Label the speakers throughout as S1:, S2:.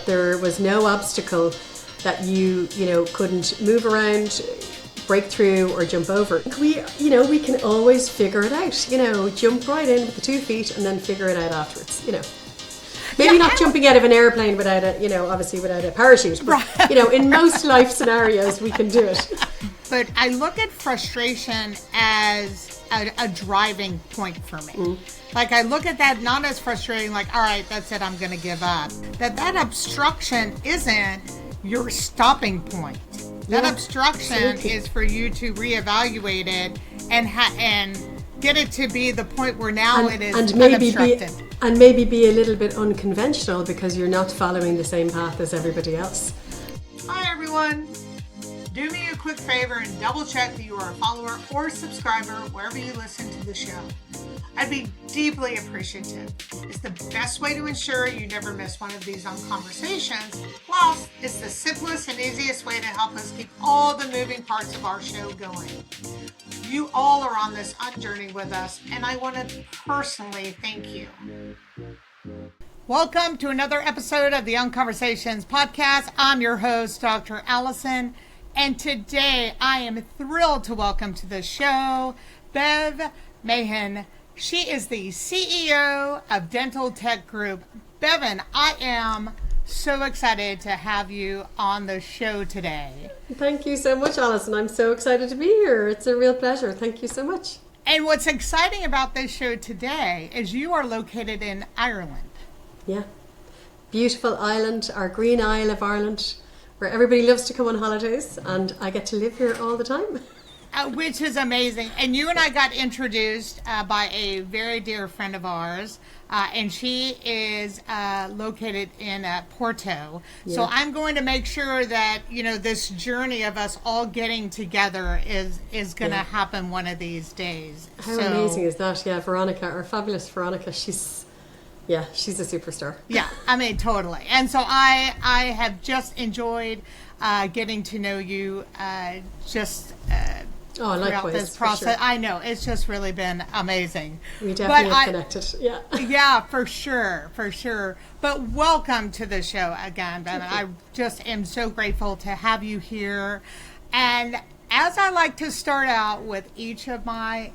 S1: that there was no obstacle that you couldn't move around, break through, or jump over. We can always figure it out. Jump right in with the 2 feet and then figure it out afterwards. Maybe not jumping out of an airplane without obviously without a parachute, but in most life scenarios we can do it.
S2: But I look at frustration as a driving point for me. Like, I look at that not as frustrating, like, all right, that's it, I'm going to give up. That obstruction isn't your stopping point. That obstruction absolutely is for you to reevaluate it and get it to be the point where now it is unobstructed. And
S1: maybe be a little bit unconventional because you're not following the same path as everybody else.
S2: Hi, everyone. Do me a quick favor and double check that you are a follower or subscriber wherever you listen to the show. I'd be deeply appreciative. It's the best way to ensure you never miss one of these conversations. Plus, it's the simplest and easiest way to help us keep all the moving parts of our show going. You all are on this journey with us, and I want to personally thank you. Welcome to another episode of the Unconversations podcast. I'm your host, Dr. Alison, and today I am thrilled to welcome to the show Bevin Mahon. She is the CEO of Dentaltech Group. Bevin, I am so excited to have you on the show today.
S1: Thank you so much, Alison. I'm so excited to be here. It's a real pleasure. Thank you so much.
S2: And what's exciting about this show today is you are located in Ireland.
S1: Yeah. Beautiful island, our green isle of Ireland, where everybody loves to come on holidays, and I get to live here all the time.
S2: Which is amazing. And you and I got introduced by a very dear friend of ours, and she is located in Porto. Yeah. So I'm going to make sure that, this journey of us all getting together is going to happen one of these days.
S1: How amazing is that? Yeah, Veronica, our fabulous Veronica, she's a superstar.
S2: Yeah, I mean, totally. And so I have just enjoyed getting to know you throughout this process. Sure. I know, it's just really been amazing.
S1: We definitely have connected. Yeah.
S2: Yeah, for sure. But welcome to the show again, Ben. I just am so grateful to have you here. And as I like to start out with each of my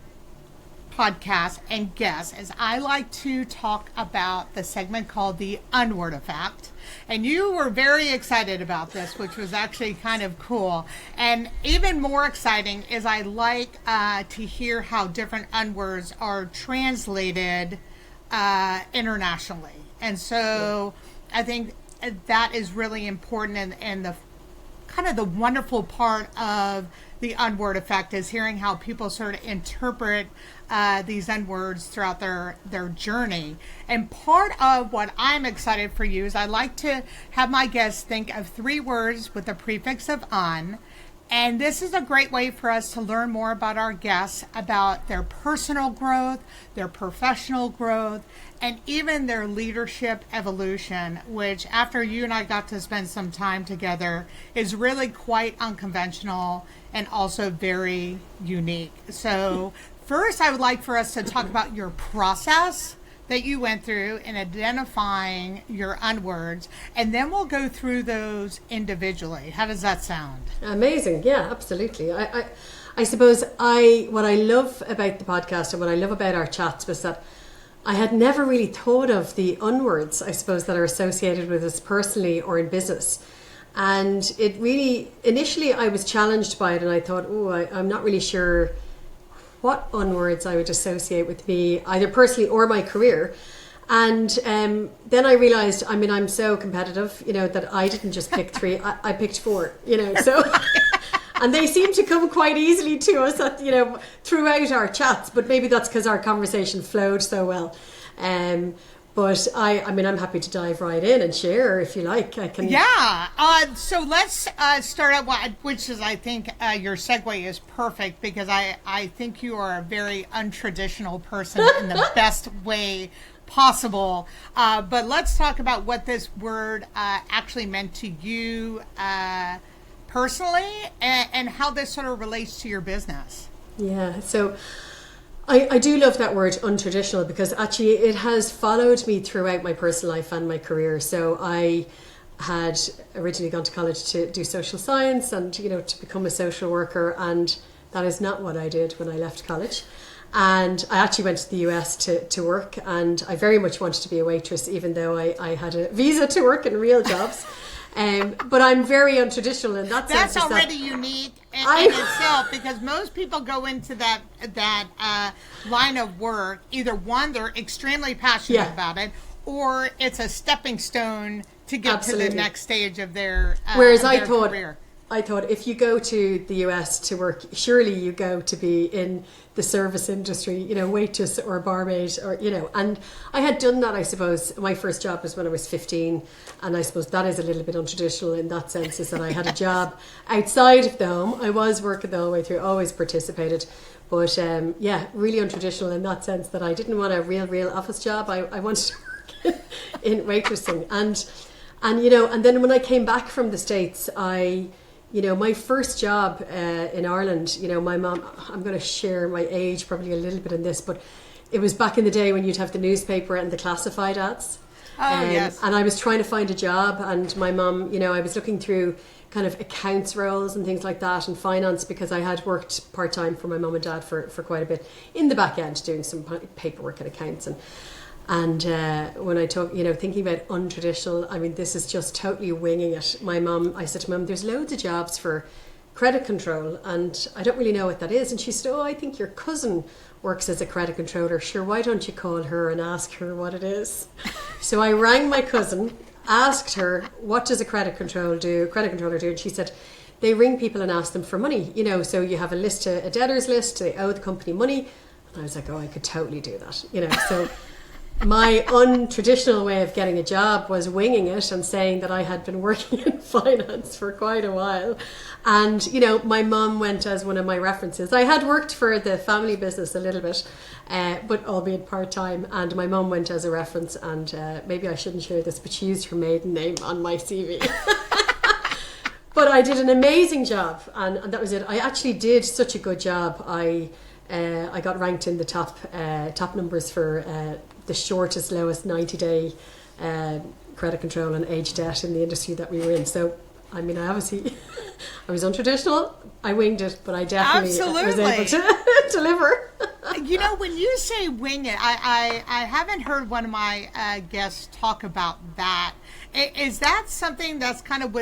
S2: podcasts and guests, is I like to talk about the segment called the UNword Effect. And you were very excited about this, which was actually kind of cool. And even more exciting is I like to hear how different unwords are translated internationally. And so I think that is really important, and the kind of the wonderful part of the UNword Effect is hearing how people sort of interpret these unwords throughout their journey. And part of what I'm excited for you is I like to have my guests think of 3 words with the prefix of un. And this is a great way for us to learn more about our guests, about their personal growth, their professional growth, and even their leadership evolution, which after you and I got to spend some time together is really quite unconventional and also very unique. So first, I would like for us to talk about your process that you went through in identifying your unwords, and then we'll go through those individually. How does that sound?
S1: Amazing. Yeah, absolutely. I suppose what I love about the podcast and what I love about our chats was that I had never really thought of the unwords, I suppose, that are associated with us personally or in business. And it really, initially I was challenged by it, and I thought, I'm not really sure what unwords I would associate with me, either personally or my career. And then I realized, I'm so competitive, that I didn't just pick 3, I picked 4, so. And they seem to come quite easily to us throughout our chats, but maybe that's because our conversation flowed so well. But I'm happy to dive right in and share if you like. I can.
S2: Yeah. So let's start out, which is, I think, your segue is perfect, because I think you are a very untraditional person in the best way possible. But let's talk about what this word actually meant to you personally, and how this sort of relates to your business.
S1: Yeah. So I do love that word untraditional, because actually it has followed me throughout my personal life and my career. So I had originally gone to college to do social science and, to become a social worker. And that is not what I did when I left college. And I actually went to the US to work, and I very much wanted to be a waitress, even though I had a visa to work in real jobs. But I'm very untraditional in that sense.
S2: That's already unique in itself, because most people go into that line of work, either one, they're extremely passionate about it, or it's a stepping stone to get to the next stage of their career.
S1: I thought if you go to the US to work, surely you go to be in the service industry, waitress or barmaid, or, and I had done that, I suppose. My first job was when I was 15, and I suppose that is a little bit untraditional in that sense, is that I had a job outside of the home. I was working the whole way through, always participated, but really untraditional in that sense, that I didn't want a real office job. I wanted to work in waitressing, and then when I came back from the States, my first job in Ireland, my mom, I'm going to share my age probably a little bit in this, but it was back in the day when you'd have the newspaper and the classified ads.
S2: Yes.
S1: And I was trying to find a job, and my mom, I was looking through kind of accounts roles and things like that, and finance, because I had worked part-time for my mum and dad for quite a bit in the back end, doing some paperwork and accounts. And when I talk, thinking about untraditional, I mean, this is just totally winging it. I said to Mum, there's loads of jobs for credit control, and I don't really know what that is. And she said, I think your cousin works as a credit controller. Sure, why don't you call her and ask her what it is? So I rang my cousin, asked her, what does a credit controller do? And she said, they ring people and ask them for money. So you have a debtors list, they owe the company money. And I was like, I could totally do that. So my untraditional way of getting a job was winging it and saying that I had been working in finance for quite a while. And, my mum went as one of my references. I had worked for the family business a little bit, but albeit part-time. And my mum went as a reference, and maybe I shouldn't share this, but she used her maiden name on my CV. But I did an amazing job, and that was it. I actually did such a good job. I got ranked in the top numbers for the shortest, lowest 90-day credit control and age debt in the industry that we were in. So, I mean, I was untraditional, I winged it, but I definitely was able to deliver.
S2: When you say wing it, I haven't heard one of my guests talk about that. Is that something that's kind of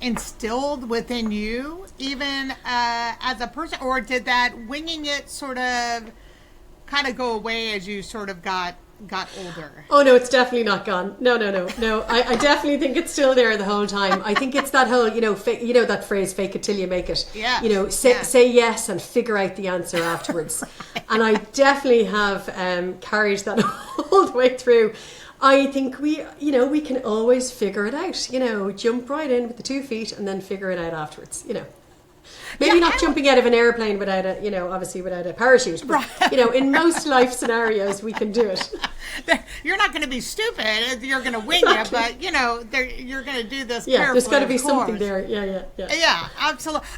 S2: instilled within you, even as a person, or did that winging it sort of kind of go away as you sort of got older? Oh no, it's definitely not gone. No. I definitely think it's still there the whole time. I think it's that whole, that phrase, fake it till you make it. Yeah.
S1: Say yes and figure out the answer afterwards. Right. And I definitely have carried that all the way through. I think we can always figure it out, jump right in with the 2 feet and then figure it out afterwards, Maybe not jumping out of an airplane without obviously without a parachute, but, in most life scenarios, we can do it.
S2: You're not going to be stupid. You're going to wing it, but, you're going to do this carefully.
S1: Yeah, there's got to be something there. Yeah.
S2: Yeah, absolutely.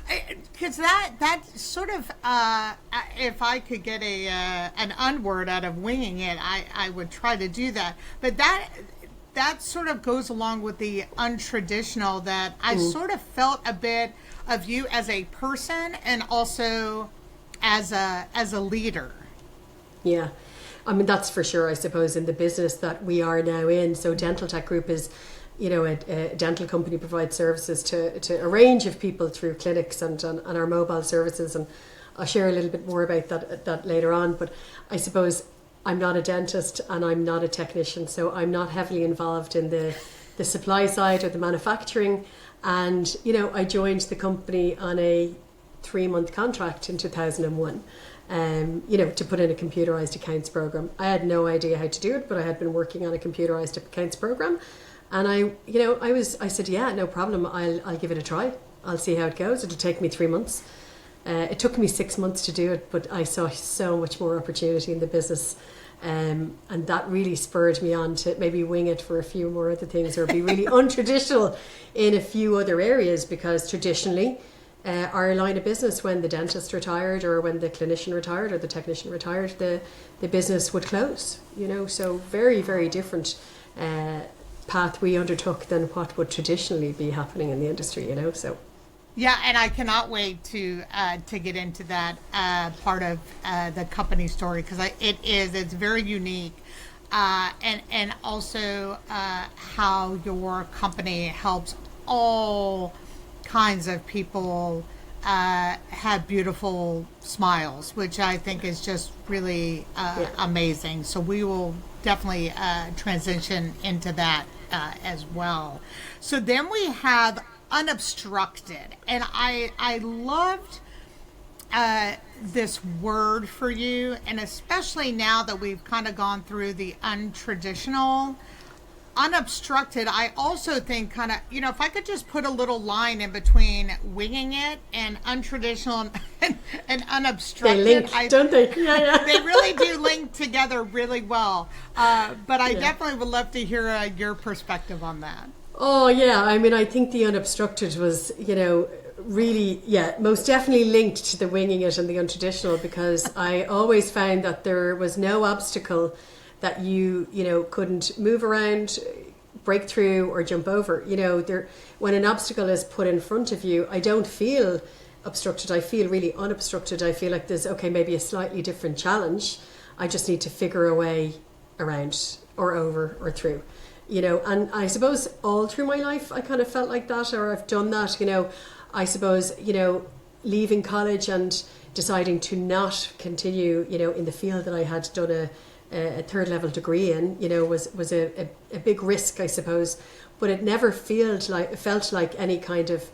S2: Because that sort of, if I could get an unword out of winging it, I would try to do that. But that sort of goes along with the untraditional, that I sort of felt a bit of you as a person and also as a leader. Yeah.
S1: I mean, that's for sure, I suppose, in the business that we are now in. So Dentaltech Group is, a dental company, provides services to a range of people through clinics and our mobile services. And I'll share a little bit more about that later on. But I suppose I'm not a dentist and I'm not a technician, so I'm not heavily involved in the supply side or the manufacturing. And, I joined the company on a 3-month contract in 2001, to put in a computerized accounts program. I had no idea how to do it, but I had been working on a computerized accounts program. And I said, yeah, no problem. I'll give it a try. I'll see how it goes. It'll take me 3 months. It took me 6 months to do it, but I saw so much more opportunity in the business. And that really spurred me on to maybe wing it for a few more other things, or be really untraditional in a few other areas, because traditionally our line of business, when the dentist retired or when the clinician retired or the technician retired, the business would close, so very, very different path we undertook than what would traditionally be happening in the industry, so.
S2: Yeah, and I cannot wait to get into that part of the company story, because it's very unique, and also how your company helps all kinds of people have beautiful smiles, which I think is just really amazing. So we will definitely transition into that as well. So then we have unobstructed, and I loved this word for you, and especially now that we've kind of gone through the untraditional. Unobstructed, I also think kind of, if I could just put a little line in between winging it and untraditional and unobstructed.
S1: They link, don't they? Yeah.
S2: They really do link together really well. But I definitely would love to hear your perspective on that.
S1: Oh, yeah. I mean, I think the unobstructed was, really, most definitely linked to the winging it and the untraditional, because I always found that there was no obstacle that you couldn't move around, break through, or jump over. When an obstacle is put in front of you, I don't feel obstructed. I feel really unobstructed. I feel like there's maybe a slightly different challenge. I just need to figure a way around or over or through. And I suppose all through my life I kind of felt like that, or I've done that. I suppose leaving college and deciding to not continue in the field that I had done a third level degree in, was a big risk, I suppose, but it never felt like any kind of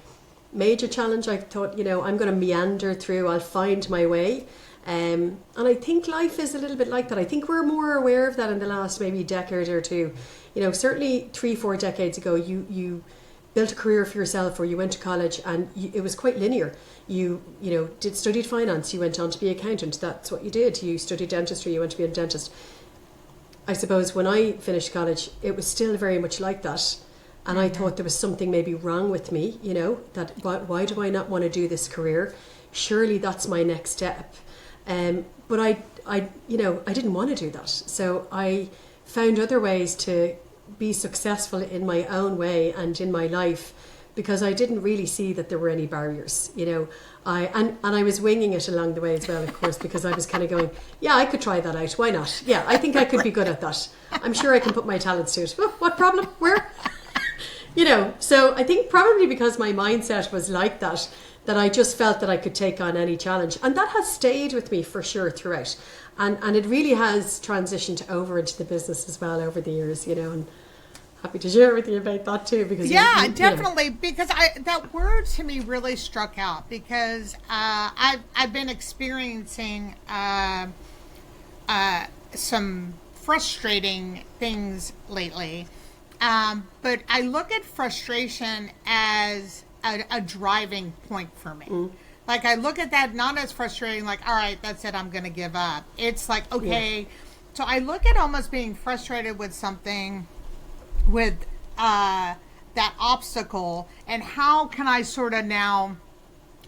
S1: major challenge. I thought, I'm going to meander through, I'll find my way. And I think life is a little bit like that. I think we're more aware of that in the last maybe decade or two. Certainly 3-4 decades ago, you built a career for yourself, or you went to college and it was quite linear. You studied finance, you went on to be an accountant, that's what you did. You studied dentistry, you went to be a dentist. I suppose when I finished college, it was still very much like that. And I thought there was something maybe wrong with me, that why do I not want to do this career? Surely that's my next step. But I didn't want to do that. So I found other ways to be successful in my own way and in my life, because I didn't really see that there were any barriers. I was winging it along the way as well, of course, because I was kind of going, I could try that out. Why not? Yeah, I think I could be good at that. I'm sure I can put my talents to it. Oh, what problem? Where? So I think probably because my mindset was like that I just felt that I could take on any challenge. And that has stayed with me for sure throughout. And it really has transitioned over into the business as well over the years, and happy to share with you about that too. Because
S2: definitely, because that word to me really struck out, because I've been experiencing some frustrating things lately, but I look at frustration as a driving point for me. Like, I look at that not as frustrating, like, all right, that's it, I'm going to give up. It's like, okay. So I look at almost being frustrated with something, with that obstacle, and how can I sort of now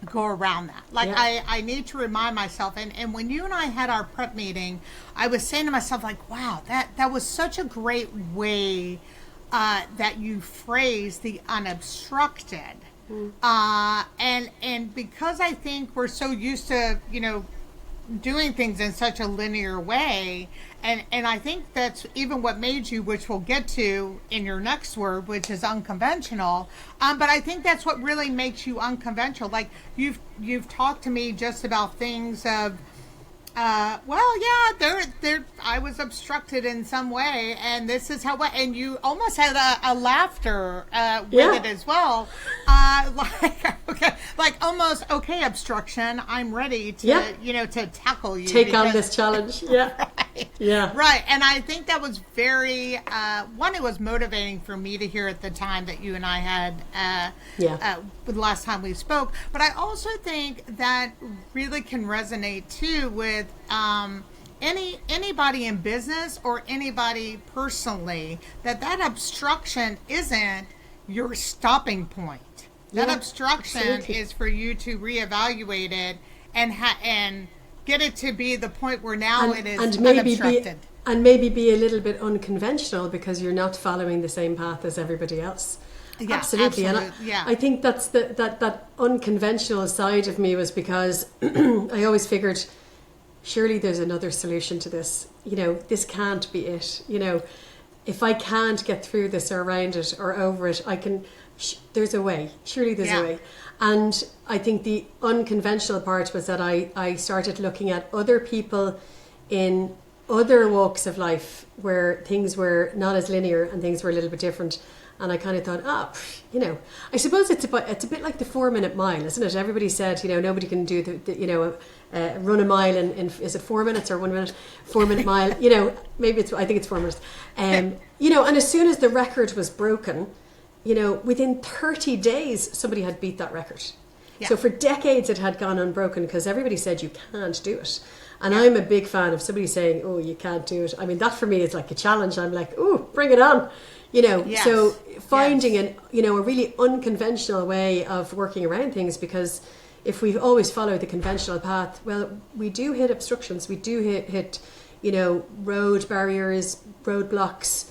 S2: go around that? Like, I need to remind myself. And when you and I had our prep meeting, I was saying to myself, like, wow, that was such a great way that you phrased the unobstructed. And because I think we're so used to, doing things in such a linear way, and I think that's even what made you, which we'll get to in your next word, which is unconventional. But I think that's what really makes you unconventional. Like, you've talked to me just about things of, I was obstructed in some way, and this is how, and you almost had a laughter with it as well. Almost, okay, obstruction, I'm ready to, to tackle you.
S1: Take on this challenge. Yeah.
S2: Right.
S1: Yeah.
S2: Right. And I think that was very, it was motivating for me to hear at the time that you and I had, the last time we spoke. But I also think that really can resonate too with anybody in business or anybody personally, that obstruction isn't your stopping point. That obstruction absolutely is for you to reevaluate it and get it to be the point where now it is unobstructed.
S1: and maybe be a little bit unconventional because you're not following the same path as everybody else.
S2: Yeah,
S1: absolutely. And I think that's that unconventional side of me was because I always figured, surely there's another solution to this. This can't be it. If I can't get through this or around it or over it, I can. There's a way. Surely there's a way. And I think the unconventional part was that I started looking at other people in other walks of life where things were not as linear and things were a little bit different. And I kind of thought, I suppose it's a bit like the 4-minute mile, isn't it? Everybody said, nobody can do run a mile in is it 4 minutes or 1 minute? 4-minute mile, maybe I think it's 4 minutes. And as soon as the record was broken, within 30 days, somebody had beat that record. Yeah. So for decades it had gone unbroken because everybody said you can't do it. And I'm a big fan of somebody saying, oh, you can't do it. I mean, that for me is like a challenge. I'm like, oh, bring it on. So finding a really unconventional way of working around things, because if we always follow the conventional path, well, we do hit obstructions. We do hit road barriers, roadblocks.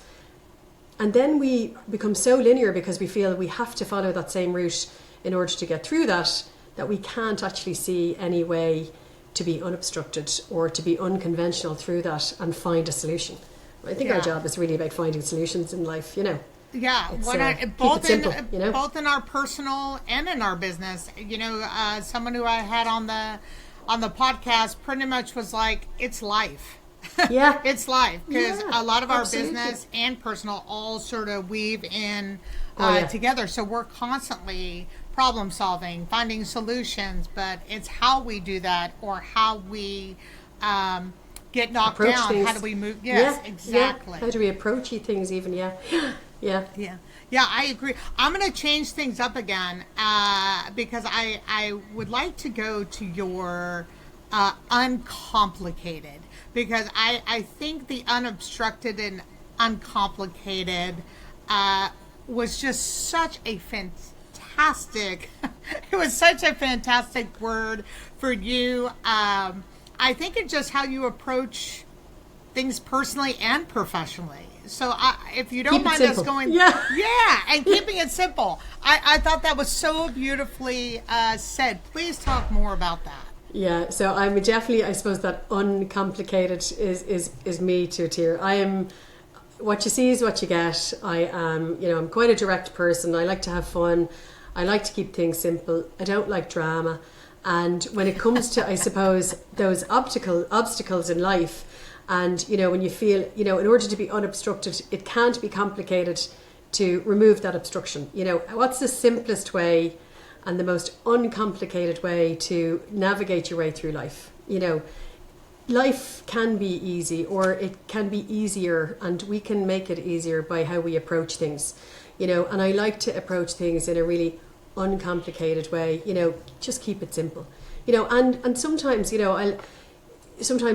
S1: And then we become so linear because we feel we have to follow that same route in order to get through that we can't actually see any way to be unobstructed or to be unconventional through that and find a solution. I think our job is really about finding solutions in life,
S2: Yeah, both in our personal and in our business. Someone who I had on the podcast pretty much was like, it's life.
S1: Yeah,
S2: it's life, because a lot of our business and personal all sort of weave in together. So we're constantly problem solving, finding solutions, but it's how we do that or how we get knocked
S1: approach
S2: down.
S1: Things.
S2: How do we move? Yes, exactly.
S1: Yeah. How do we approach things even? Yeah.
S2: I agree. I'm going to change things up again because I would like to go to your uncomplicated, because I think the unobstructed and uncomplicated was just such a fantastic it was such a fantastic word for you. I think it's just how you approach things personally and professionally. So if you don't mind us going, and keeping it simple. I thought that was so beautifully said. Please talk more about that.
S1: Yeah, so I'm definitely, I suppose that uncomplicated is me to a tier. I am, what you see is what you get. I am, I'm quite a direct person. I like to have fun. I like to keep things simple. I don't like drama. And when it comes to, I suppose, those obstacles in life, and, when you feel, in order to be unobstructed, it can't be complicated to remove that obstruction. What's the simplest way and the most uncomplicated way to navigate your way through life? Life can be easy, or it can be easier, and we can make it easier by how we approach things. And I like to approach things in a really uncomplicated way. Just keep it simple. And sometimes,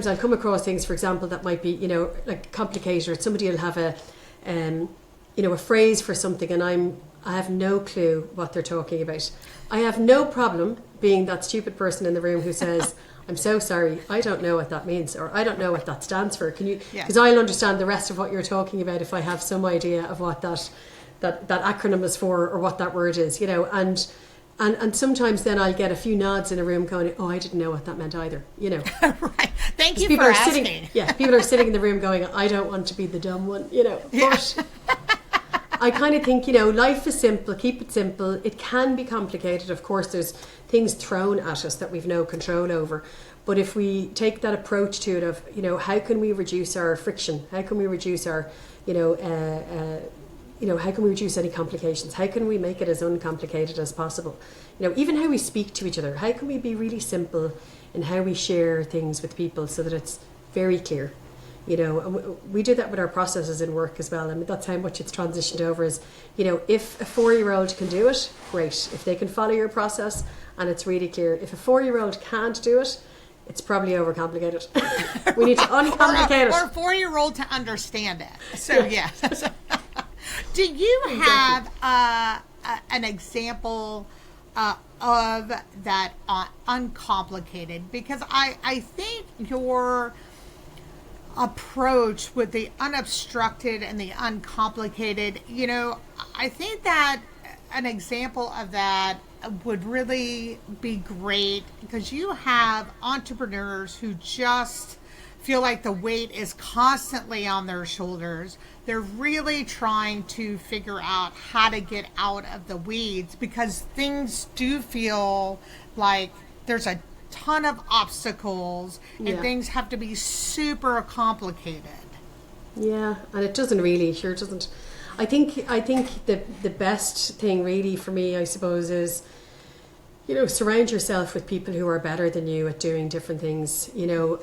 S1: I'll come across things, for example, that might be, like complicated, or somebody will have a phrase for something, and I have no clue what they're talking about. I have no problem being that stupid person in the room who says, I'm so sorry, I don't know what that means, or I don't know what that stands for. Can you? Because I'll understand the rest of what you're talking about if I have some idea of what that acronym is for, or what that word is, And sometimes then I'll get a few nods in a room going, oh, I didn't know what that meant either,
S2: Right. Thank you
S1: for
S2: asking.
S1: People are sitting in the room going, I don't want to be the dumb one, But I kind of think, life is simple, keep it simple. It can be complicated. Of course, there's things thrown at us that we've no control over. But if we take that approach to it of, how can we reduce our friction? How can we reduce our, how can we reduce any complications? How can we make it as uncomplicated as possible? Even how we speak to each other. How can we be really simple in how we share things with people so that it's very clear? We do that with our processes in work as well. I mean, that's how much it's transitioned over is, if a 4-year-old can do it, great. If they can follow your process and it's really clear. If a 4-year-old can't do it, it's probably overcomplicated. We need to uncomplicate it.
S2: Or a 4-year-old to understand it. So, yes. Do you have an example of that uncomplicated? Because I think approach with the unobstructed and the uncomplicated. I think that an example of that would really be great, because you have entrepreneurs who just feel like the weight is constantly on their shoulders. They're really trying to figure out how to get out of the weeds, because things do feel like there's a ton of obstacles and things have to be super complicated.
S1: Yeah, and it doesn't really, sure it doesn't. I think the best thing really for me, I suppose, is, surround yourself with people who are better than you at doing different things.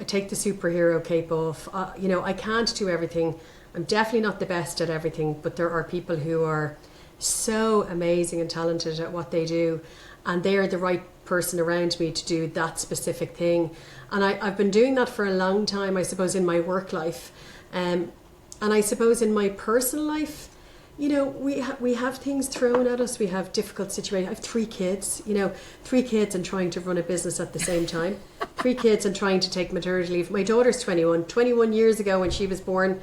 S1: Take the superhero cape off. I can't do everything. I'm definitely not the best at everything, but there are people who are so amazing and talented at what they do, and they are the right person around me to do that specific thing. And I've been doing that for a long time, I suppose, in my work life. And I suppose in my personal life, we have things thrown at us. We have difficult situations. I have 3 kids, 3 kids and trying to run a business at the same time. 3 kids and trying to take maternity leave. My daughter's 21 years ago when she was born.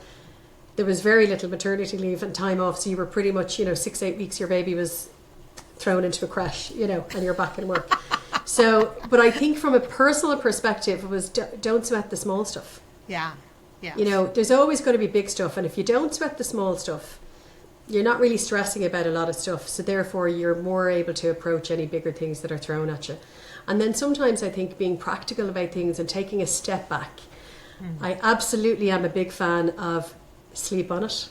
S1: There was very little maternity leave and time off. So you were pretty much, 6-8 weeks, your baby was thrown into a crash, and you're back in work. So, but I think from a personal perspective, it was don't sweat the small stuff.
S2: Yeah. Yeah.
S1: There's always going to be big stuff. And if you don't sweat the small stuff, you're not really stressing about a lot of stuff. So therefore, you're more able to approach any bigger things that are thrown at you. And then sometimes I think being practical about things and taking a step back. I absolutely am a big fan of sleep on it.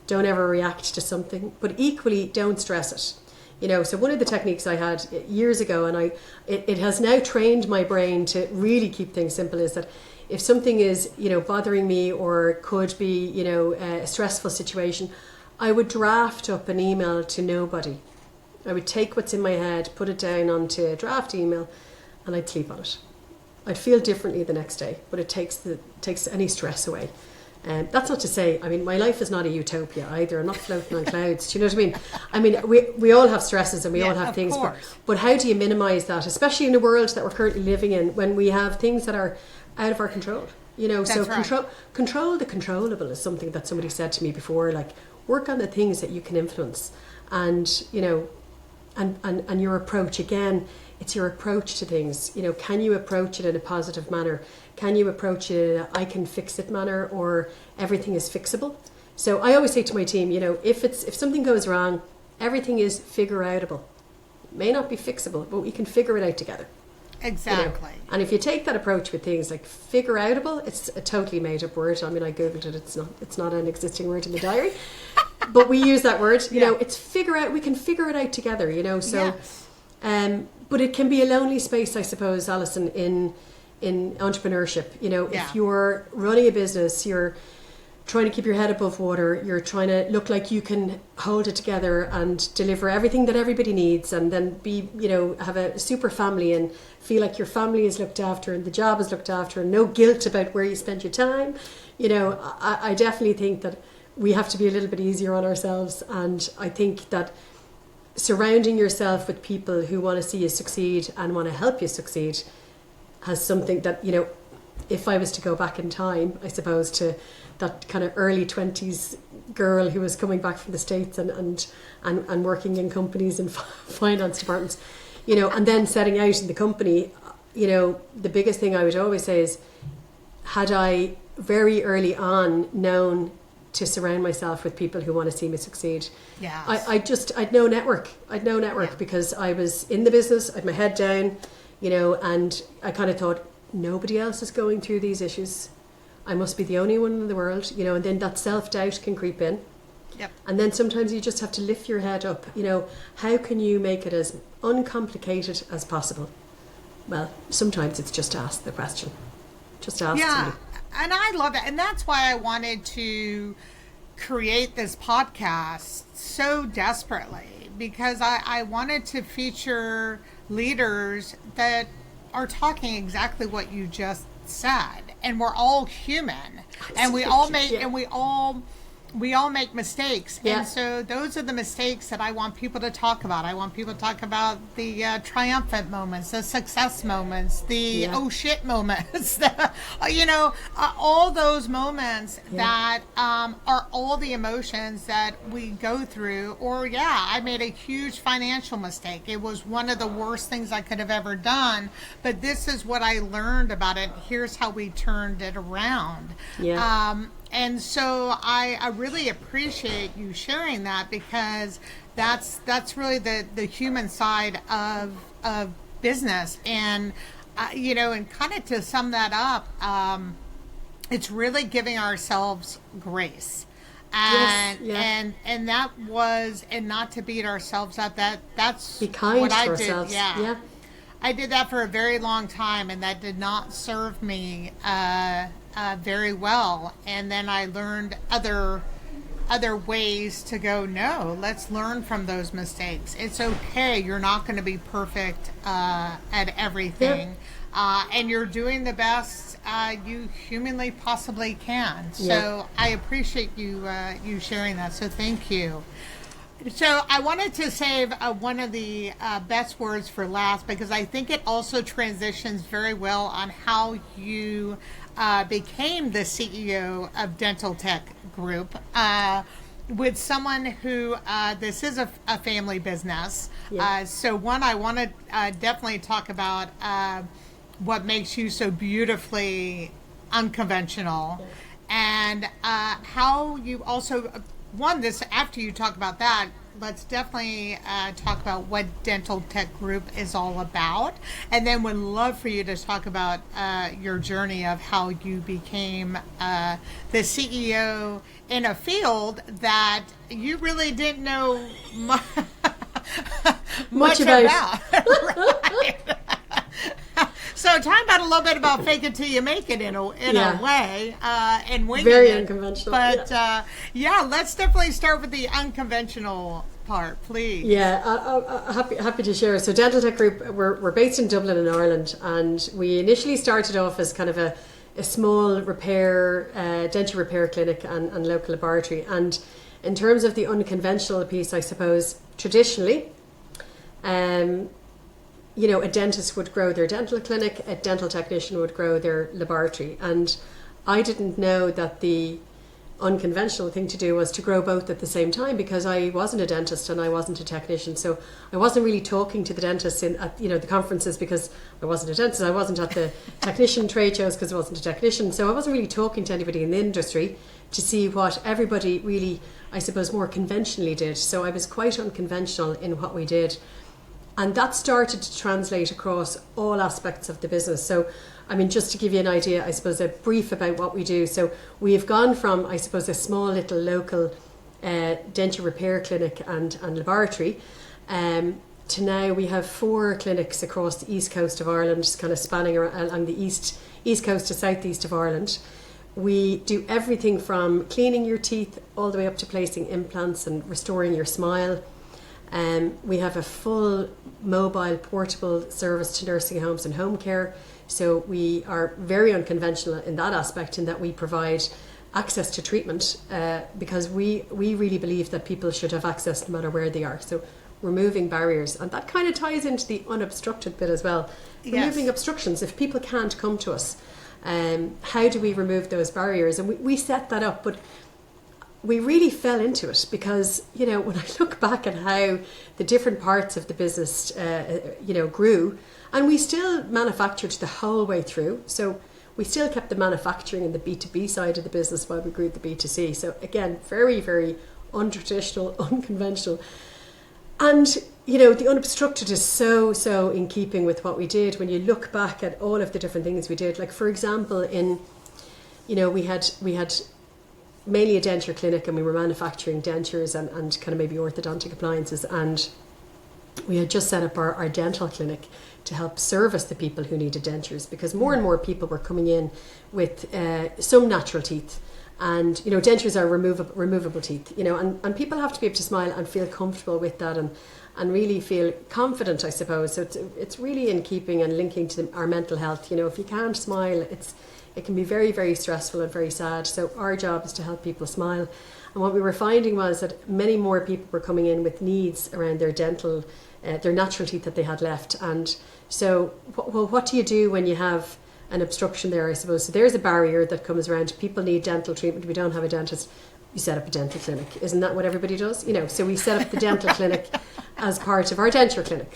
S1: Don't ever react to something, but equally don't stress it. So one of the techniques I had years ago, and it has now trained my brain to really keep things simple, is that if something is, bothering me or could be, a stressful situation, I would draft up an email to nobody. I would take what's in my head, put it down onto a draft email, and I'd sleep on it. I'd feel differently the next day, but it takes any stress away. That's not to say, my life is not a utopia either. I'm not floating on clouds. Do you know what I mean? We all have stresses and we all have things. But how do you minimise that, especially in the world that we're currently living in, when we have things that are out of our control? Control the controllable is something that somebody said to me before. Like, work on the things that you can influence, and and your approach. Again, it's your approach to things. Can you approach it in a positive manner? Can you approach it in a I can fix it manner, or everything is fixable? So I always say to my team, if something goes wrong, everything is figure outable. It may not be fixable, but we can figure it out together.
S2: Exactly.
S1: And if you take that approach with things like figure outable, it's a totally made up word. I googled it. It's not an existing word in the diary, but we use that word. It's figure out. We can figure it out together. So, yes. But it can be a lonely space, I suppose, Alison, in entrepreneurship. If you're running a business, you're trying to keep your head above water, you're trying to look like you can hold it together and deliver everything that everybody needs, and then be, have a super family and feel like your family is looked after and the job is looked after and no guilt about where you spend your time. I definitely think that we have to be a little bit easier on ourselves, and I think that surrounding yourself with people who want to see you succeed and want to help you succeed has something that, if I was to go back in time, I suppose, to that kind of early 20s girl who was coming back from the States and working in companies and finance departments, and then setting out in the company, the biggest thing I would always say is, had I very early on known to surround myself with people who want to see me succeed.
S2: Yeah.
S1: I'd no network. Because I was in the business, I had my head down, and I kind of thought, nobody else is going through these issues. I must be the only one in the world, and then that self-doubt can creep in.
S2: Yep.
S1: And then sometimes you just have to lift your head up, how can you make it as uncomplicated as possible? Well, sometimes it's just to ask the question. Just ask somebody.
S2: And I love it. And that's why I wanted to create this podcast so desperately, because I wanted to feature leaders that are talking exactly what you just said. And we're all human. And we all make, and we all we all make mistakes.
S1: Yeah.
S2: And so those are the mistakes that I want people to talk about. I want people to talk about the triumphant moments, the success moments, the oh shit moments, all those moments that are all the emotions that we go through. Or, I made a huge financial mistake. It was one of the worst things I could have ever done. But this is what I learned about it. Here's how we turned it around.
S1: Yeah.
S2: And so I really appreciate you sharing that, because that's really the human side of business. And, and kind of to sum that up, it's really giving ourselves grace. And and that was, and not to beat ourselves up, that's
S1: be kind
S2: what
S1: to
S2: I
S1: ourselves.
S2: did. Yeah. I did that for a very long time, and that did not serve me very well. And then I learned other ways to go, no, let's learn from those mistakes. It's okay. You're not going to be perfect at everything. And you're doing the best you humanly possibly can. So I appreciate you sharing that. So thank you. So I wanted to save one of the best words for last, because I think it also transitions very well on how you became the CEO of Dentaltech Group, with someone who, this is a family business. So one, I want to definitely talk about what makes you so beautifully unconventional, and how you also... this, after you talk about that, let's definitely talk about what Dentaltech Group is all about. And then would love for you to talk about your journey of how you became the CEO in a field that you really didn't know much about. Right. So talk about a little bit about fake it till you make it in a way, and winging
S1: very
S2: it.
S1: Unconventional.
S2: But let's definitely start with the unconventional part, please.
S1: Happy to share. So Dentaltech Group, we're based in Dublin in Ireland, and we initially started off as kind of a small denture repair clinic and local laboratory. And in terms of the unconventional piece, I suppose traditionally, a dentist would grow their dental clinic, a dental technician would grow their laboratory. And I didn't know that the unconventional thing to do was to grow both at the same time, because I wasn't a dentist and I wasn't a technician. So I wasn't really talking to the dentists at the conferences, because I wasn't a dentist. I wasn't at the technician trade shows because I wasn't a technician. So I wasn't really talking to anybody in the industry to see what everybody really, I suppose, more conventionally did. So I was quite unconventional in what we did. And that started to translate across all aspects of the business. So, just to give you an idea, I suppose, a brief about what we do. So we've gone from, I suppose, a small little local denture repair clinic and laboratory to now we have 4 clinics across the east coast of Ireland, just kind of spanning along the east coast to southeast of Ireland. We do everything from cleaning your teeth all the way up to placing implants and restoring your smile. We have a full mobile portable service to nursing homes and home care. So we are very unconventional in that aspect, in that we provide access to treatment because we really believe that people should have access no matter where they are. So removing barriers, and that kind of ties into the unobstructed bit as well. Removing obstructions. If people can't come to us, how do we remove those barriers? And we set that up, but we really fell into it because, when I look back at how the different parts of the business, grew, and we still manufactured the whole way through. So we still kept the manufacturing and the B2B side of the business while we grew the B2C. So again, very, very untraditional, unconventional. And, the unobstructed is so in keeping with what we did. When you look back at all of the different things we did, like for example, we had mainly a denture clinic, and we were manufacturing dentures and kind of maybe orthodontic appliances, and we had just set up our dental clinic to help service the people who needed dentures, because more and more people were coming in with some natural teeth, and dentures are removable teeth, and people have to be able to smile and feel comfortable with that, and really feel confident, I suppose. So it's really in keeping and linking to our mental health. If you can't smile, it can be very, very stressful and very sad. So our job is to help people smile. And what we were finding was that many more people were coming in with needs around their dental, their natural teeth that they had left. And so, well, what do you do when you have an obstruction there, I suppose? So there's a barrier that comes around. People need dental treatment. We don't have a dentist. We set up a dental clinic. Isn't that what everybody does? So we set up the dental clinic as part of our denture clinic.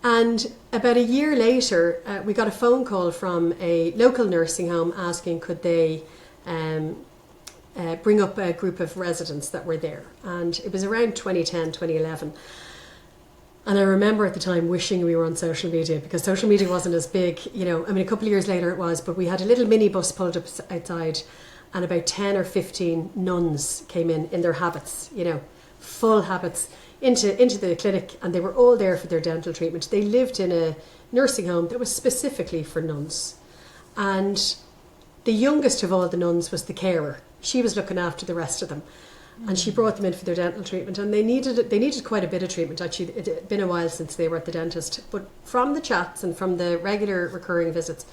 S1: And about a year later, we got a phone call from a local nursing home asking could they bring up a group of residents that were there. And it was around 2010, 2011. And I remember at the time wishing we were on social media, because social media wasn't as big. A couple of years later it was, but we had a little minibus pulled up outside, and about 10 or 15 nuns came in their habits, full habits, into the clinic, and they were all there for their dental treatment. They lived in a nursing home that was specifically for nuns. And the youngest of all the nuns was the carer. She was looking after the rest of them. And she brought them in for their dental treatment, and they needed quite a bit of treatment. Actually, it had been a while since they were at the dentist. But from the chats and from the regular recurring visits,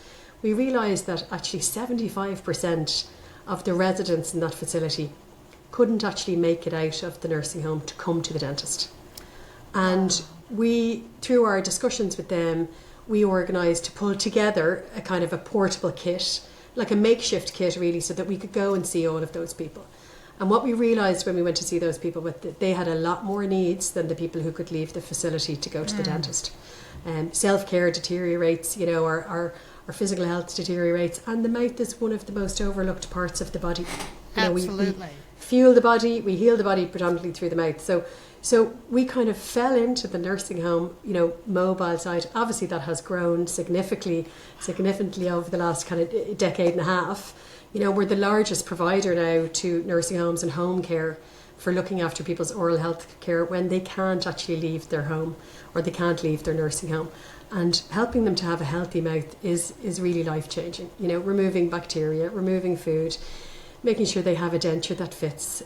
S1: we realised that actually 75% of the residents in that facility couldn't actually make it out of the nursing home to come to the dentist. And we, through our discussions with them, we organised to pull together a kind of a portable kit, like a makeshift kit really, so that we could go and see all of those people. And what we realised when we went to see those people was that they had a lot more needs than the people who could leave the facility to go to the dentist. Self-care deteriorates, our physical health deteriorates, and the mouth is one of the most overlooked parts of the body.
S2: Absolutely.
S1: We fuel the body, we heal the body predominantly through the mouth. So we kind of fell into the nursing home, mobile side. Obviously that has grown significantly over the last kind of decade and a half. We're the largest provider now to nursing homes and home care for looking after people's oral health care when they can't actually leave their home or they can't leave their nursing home. And helping them to have a healthy mouth is really life-changing. Removing bacteria, removing food, making sure they have a denture that fits,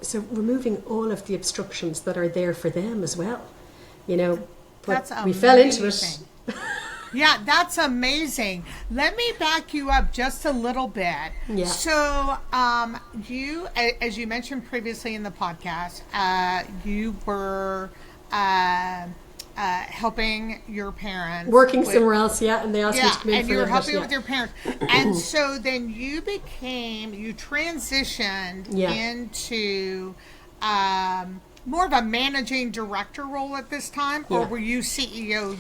S1: so removing all of the obstructions that are there for them as well, but
S2: that's
S1: we fell into it.
S2: Yeah, that's amazing. Let me back you up just a little bit.
S1: Yeah.
S2: So you, as you mentioned previously in the podcast, you were helping your parents.
S1: Working somewhere else, and they asked me to come in
S2: and
S1: for
S2: you were
S1: a
S2: helping
S1: bit,
S2: with your parents. And so then you transitioned into more of a managing director role at this time, or were you CEO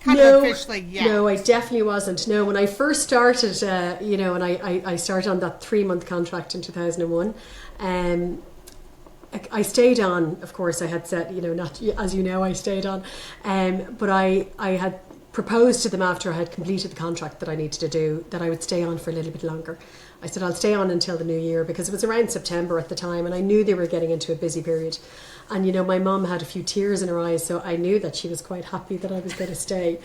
S2: officially?
S1: No, I definitely wasn't. No, when I first started, and I started on that 3-month contract in 2001, I stayed on. Of course, I had said, not as I stayed on, but I had proposed to them after I had completed the contract that I needed to do that I would stay on for a little bit longer. I said I'll stay on until the new year, because it was around September at the time, and I knew they were getting into a busy period. And my mum had a few tears in her eyes, so I knew that she was quite happy that I was going to stay.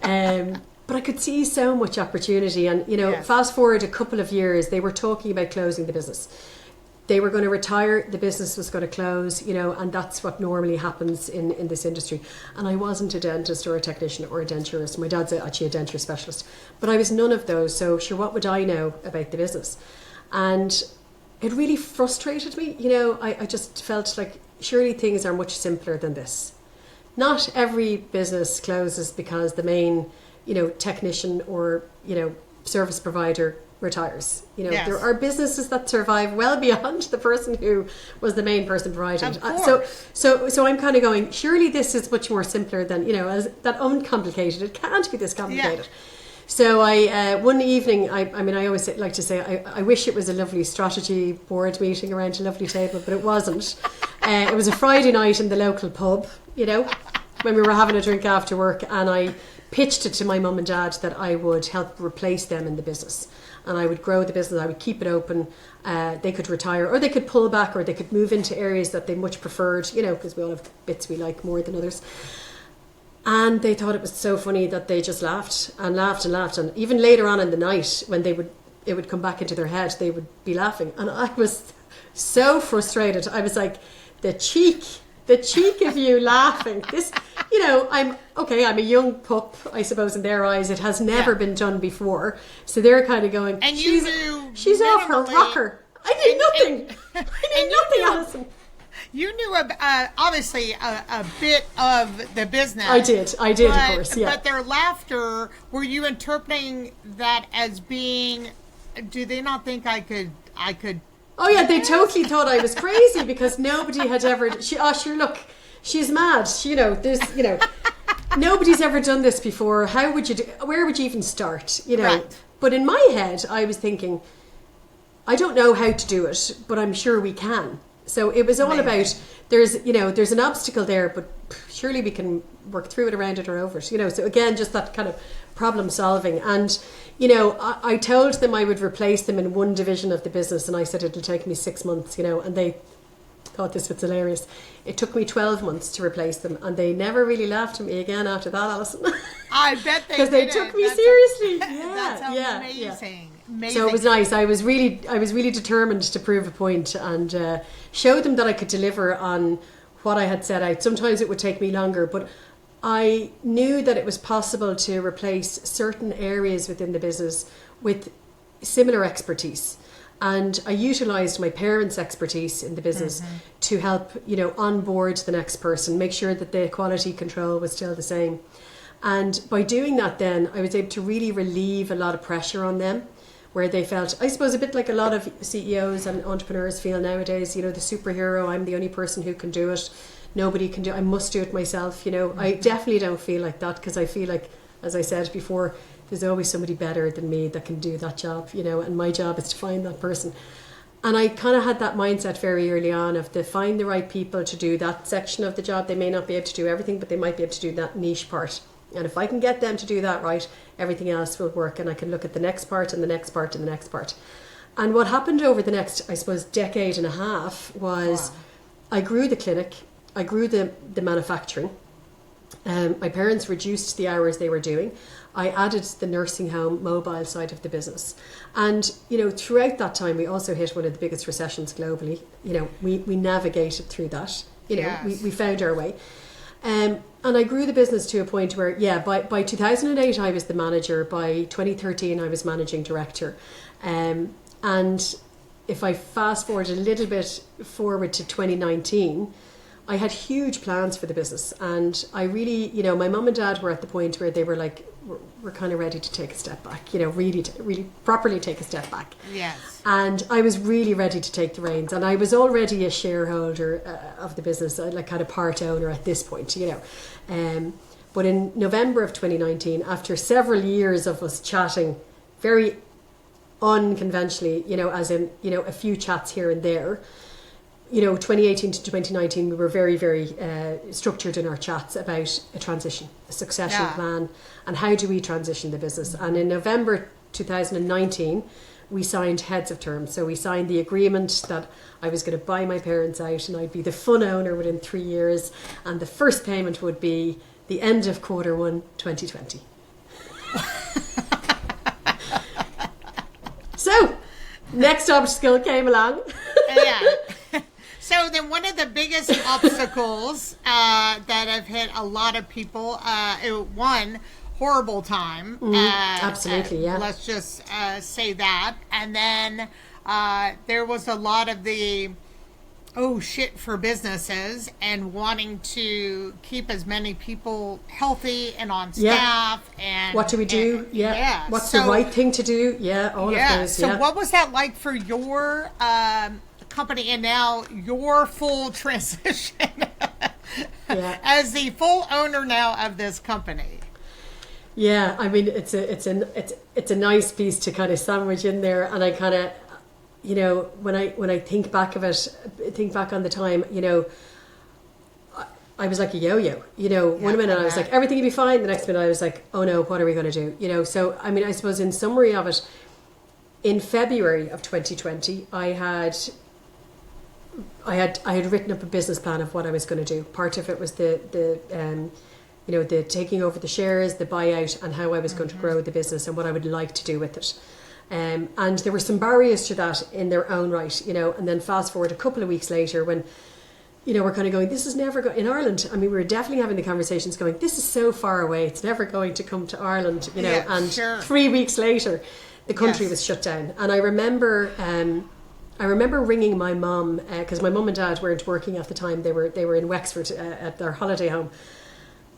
S1: But I could see so much opportunity, and fast forward a couple of years, they were talking about closing the business. They were going to retire, the business was going to close, and that's what normally happens in this industry. And I wasn't a dentist or a technician or a denturist. My dad's actually a denture specialist, but I was none of those. So sure, what would I know about the business? And it really frustrated me. I just felt like surely things are much simpler than this. Not every business closes because the main, technician or, service provider retires. There are businesses that survive well beyond the person who was the main person providing. So I'm kind of going, surely this is much more simpler than, as that uncomplicated. It can't be this complicated. Yeah. So I one evening, I always like to say, I wish it was a lovely strategy board meeting around a lovely table, but it wasn't. It was a Friday night in the local pub, when we were having a drink after work, and I pitched it to my mum and dad that I would help replace them in the business. And I would grow the business, I would keep it open. They could retire, or they could pull back, or they could move into areas that they much preferred, because we all have bits we like more than others. And they thought it was so funny that they just laughed and laughed and laughed. And even later on in the night, when it would come back into their head, they would be laughing. And I was so frustrated. I was like, the cheek of you laughing. This, I'm a young pup, I suppose, in their eyes. It has never been done before. So they're kind of going,
S2: and
S1: she's off her rocker. I knew nothing. I knew nothing, Alison.
S2: You knew obviously a bit of the business.
S1: I did, of course, yeah.
S2: But their laughter, were you interpreting that as being, do they not think I could?
S1: Oh yeah, they totally thought I was crazy because nobody had ever, sure, look, she's mad. Nobody's ever done this before. How would you where would you even start?
S2: Right.
S1: But in my head, I was thinking, I don't know how to do it, but I'm sure we can. So it was all about, there's an obstacle there, but surely we can work through it, around it, or over it. So again, just that kind of problem solving. And, I told them I would replace them in one division of the business, and I said it'll take me 6 months, and they thought this was hilarious. It took me 12 months to replace them, and they never really laughed at me again after that, Alison.
S2: I bet they
S1: because they took me seriously.
S2: That's amazing. Amazing.
S1: So it was nice. I was really determined to prove a point and show them that I could deliver on what I had set out. Sometimes it would take me longer, but I knew that it was possible to replace certain areas within the business with similar expertise. And I utilised my parents' expertise in the business to help, onboard the next person, make sure that the quality control was still the same. And by doing that then, I was able to really relieve a lot of pressure on them, where they felt, I suppose, a bit like a lot of CEOs and entrepreneurs feel nowadays, the superhero, I'm the only person who can do it. Nobody can do it. I must do it myself. I definitely don't feel like that, because I feel like, as I said before, there's always somebody better than me that can do that job, and my job is to find that person. And I kind of had that mindset very early on of to find the right people to do that section of the job. They may not be able to do everything, but they might be able to do that niche part. And if I can get them to do that right, everything else will work, and I can look at the next part and the next part and the next part. And what happened over the next, I suppose, decade and a half was I grew the clinic, I grew the manufacturing. My parents reduced the hours they were doing. I added the nursing home mobile side of the business. And, throughout that time, we also hit one of the biggest recessions globally. We navigated through that. We found our way. And I grew the business to a point where, by 2008, I was the manager. By 2013, I was managing director. And if I fast forward a little bit forward to 2019, I had huge plans for the business. And I really, my mum and dad were at the point where they were like, we're kind of ready to take a step back, really properly take a step back.
S2: Yes.
S1: And I was really ready to take the reins. And I was already a shareholder of the business, like kind of part owner at this point, But in November of 2019, after several years of us chatting very unconventionally, as in, a few chats here and there, 2018 to 2019, we were very, very structured in our chats about a transition, a succession plan, and how do we transition the business. And in November 2019, we signed heads of terms. So we signed the agreement that I was going to buy my parents out and I'd be the fun owner within 3 years. And the first payment would be the end of Q1 2020. So, next obstacle came along.
S2: So then one of the biggest obstacles that have hit a lot of people, one, horrible time.
S1: Absolutely, yeah.
S2: Let's just say that. And then there was a lot of the, for businesses and wanting to keep as many people healthy and on staff. And
S1: what do we do? What's the right thing to do? All of those.
S2: So what was that like for your company and now your full transition as the full owner now of this company?
S1: Yeah, I mean it's a nice piece to kind of sandwich in there, and I kind of, when I think back on the time, I was like a yo-yo. One minute I was like everything will be fine, the next minute I was like, oh no, what are we going to do? So I mean, I suppose in summary of it, in February of 2020, I had written up a business plan of what I was going to do. Part of it was the taking over the shares, the buyout, and how I was going to grow the business and what I would like to do with it. And there were some barriers to that in their own right, and then fast forward a couple of weeks later when, we're kind of going, this is never going, in Ireland, I mean, we were definitely having the conversations going, this is so far away, it's never going to come to Ireland, and 3 weeks later, the country was shut down. And I remember I remember ringing my mum, because my mum and dad weren't working at the time. They were in Wexford at their holiday home.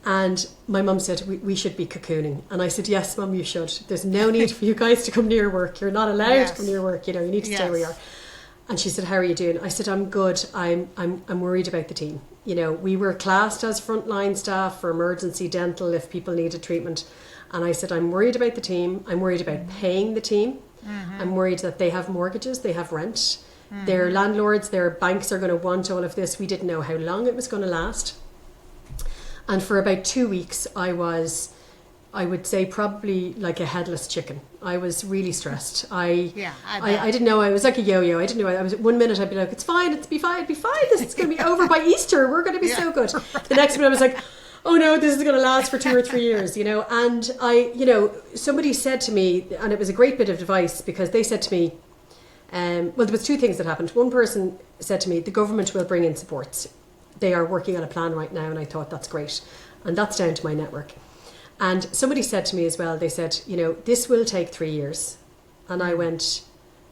S1: And my mum said, we should be cocooning. And I said, yes, mum, you should. There's no need for you guys to come near work. You're not allowed to come near work. You know, you need to stay where you are. And she said, how are you doing? I said, I'm good. I'm worried about the team. You know, we were classed as frontline staff for emergency dental if people needed treatment. And I said, I'm worried about the team. I'm worried about paying the team. I'm worried that they have mortgages, they have rent. Their landlords, their banks are going to want all of this. We didn't know how long it was going to last. And for about 2 weeks, I would say probably like a headless chicken. I was really stressed. I didn't know. I was like a yo-yo. I didn't know. I was 1 minute I'd be like, it's fine. It'll be fine. This is going to be over by Easter. We're going to be so good. The next minute I was like, oh no, this is going to last for 2 or 3 years, you know. And somebody said to me, and it was a great bit of advice, because they said to me, well, there was two things that happened. One person said to me, the government will bring in supports. They are working on a plan right now. And I thought, that's great. And that's down to my network. And somebody said to me as well, they said, this will take 3 years. And I went,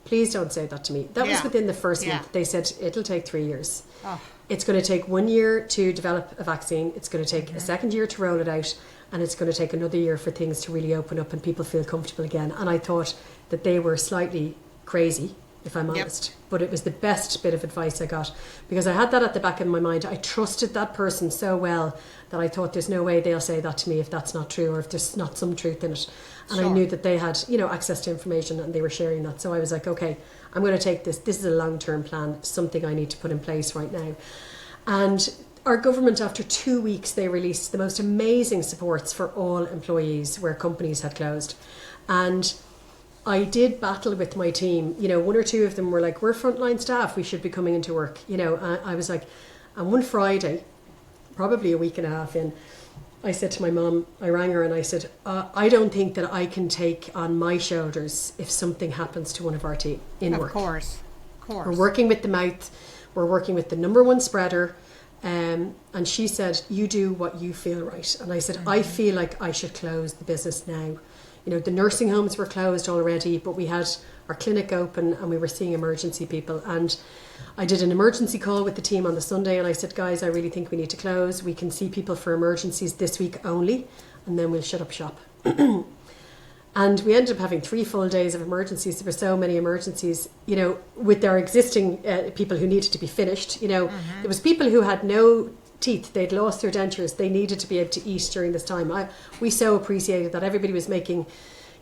S1: please don't say that to me. That was within the first month. They said, it'll take 3 years. Oh. It's going to take 1 year to develop a vaccine. It's going to take a second year to roll it out. And it's going to take another year for things to really open up and people feel comfortable again. And I thought that they were slightly crazy, if I'm honest. But it was the best bit of advice I got, because I had that at the back of my mind. I trusted that person so well that I thought there's no way they'll say that to me if that's not true, or if there's not some truth in it. And I knew that they had, access to information and they were sharing that. So I was like, okay, I'm going to take this. This is a long-term plan, something I need to put in place right now. And our government, after 2 weeks, they released the most amazing supports for all employees where companies had closed. And I did battle with my team. 1 or 2 of them were like, we're frontline staff, we should be coming into work. I was like, and one Friday, probably a week and a half in, I said to my mum, I rang her and I said, I don't think that I can take on my shoulders if something happens to one of our team in work. Of course. We're working with the mouth, we're working with the number one spreader. And she said, you do what you feel right. And I said, I feel like I should close the business now. The nursing homes were closed already, but we had our clinic open and we were seeing emergency people. And I did an emergency call with the team on the Sunday and I said, guys, I really think we need to close. We can see people for emergencies this week only, and then we'll shut up shop. And we ended up having 3 full days of emergencies. There were so many emergencies, with our existing people who needed to be finished. There was people who had no teeth, they'd lost their dentures, they needed to be able to eat during this time. We so appreciated that everybody was making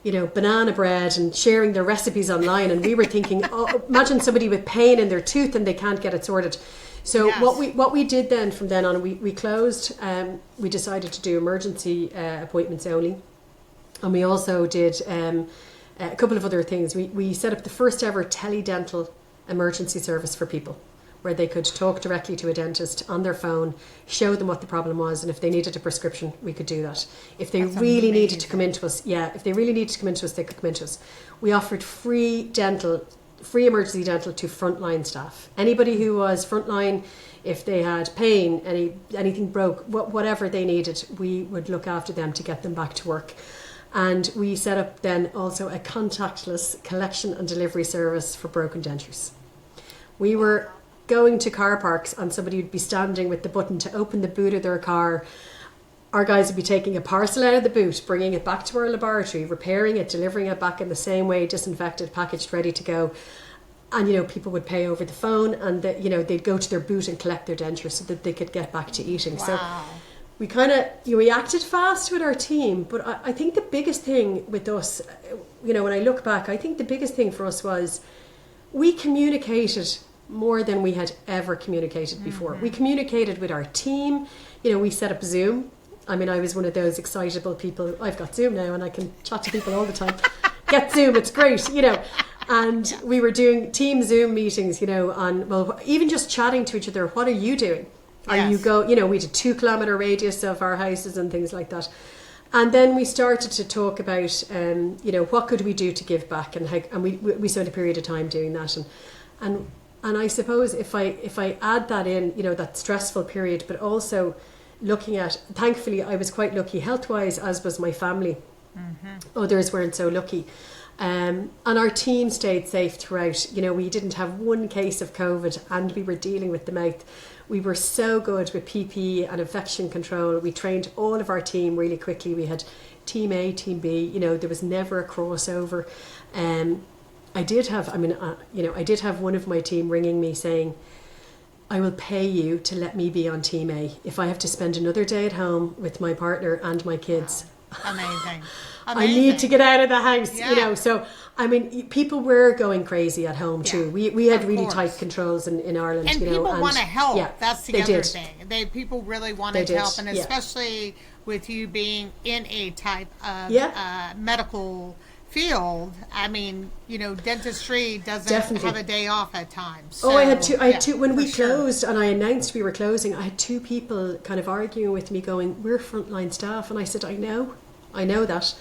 S1: banana bread and sharing their recipes online, and we were thinking, imagine somebody with pain in their tooth and they can't get it sorted. So what we did then from then on, we closed. We decided to do emergency appointments only, and we also did a couple of other things. We set up the first ever teledental emergency service for people, where they could talk directly to a dentist on their phone, show them what the problem was, and if they needed a prescription, we could do that. If they really needed to come into us, they could come into us. We offered free emergency dental to frontline staff. Anybody who was frontline, if they had pain, anything broke, whatever they needed, we would look after them to get them back to work. And we set up then also a contactless collection and delivery service for broken dentures. We were going to car parks and somebody would be standing with the button to open the boot of their car. Our guys would be taking a parcel out of the boot, bringing it back to our laboratory, repairing it, delivering it back in the same way, disinfected, packaged, ready to go. And people would pay over the phone, and they'd go to their boot and collect their denture so that they could get back to eating. Wow. So we kind of reacted fast with our team. But I think the biggest thing with us, when I look back, I think the biggest thing for us was we communicated more than we had ever communicated before. We communicated with our team. We set up Zoom. I mean, I was one of those excitable people. I've got Zoom now and I can chat to people all the time. Get Zoom, it's great, And we were doing team Zoom meetings, even just chatting to each other. What are you doing? We did 2 kilometre radius of our houses and things like that. And then we started to talk about, what could we do to give back? And we spent a period of time doing that. And I suppose if I add that in, that stressful period, but also looking at, thankfully I was quite lucky health-wise, as was my family. Others weren't so lucky. And our team stayed safe throughout. You know, we didn't have one case of COVID, and we were dealing with the mouth. We were so good with PPE and infection control. We trained all of our team really quickly. We had team A, team B, you know, there was never a crossover. I did have one of my team ringing me saying, I will pay you to let me be on team A if I have to spend another day at home with my partner and my kids.
S2: Wow. Amazing.
S1: I need to get out of the house, you know. So, I mean, people were going crazy at home too. We had really tight controls in Ireland,
S2: and
S1: you know.
S2: People want to help.
S1: Yeah,
S2: that's the other thing. People really wanted to help, and especially with you being in a type of medical field. I mean, you know, dentistry doesn't have a day off at times. So,
S1: I had two when we closed and I announced we were closing. I had two people kind of arguing with me, going, "We're frontline staff," and I said, "I know that.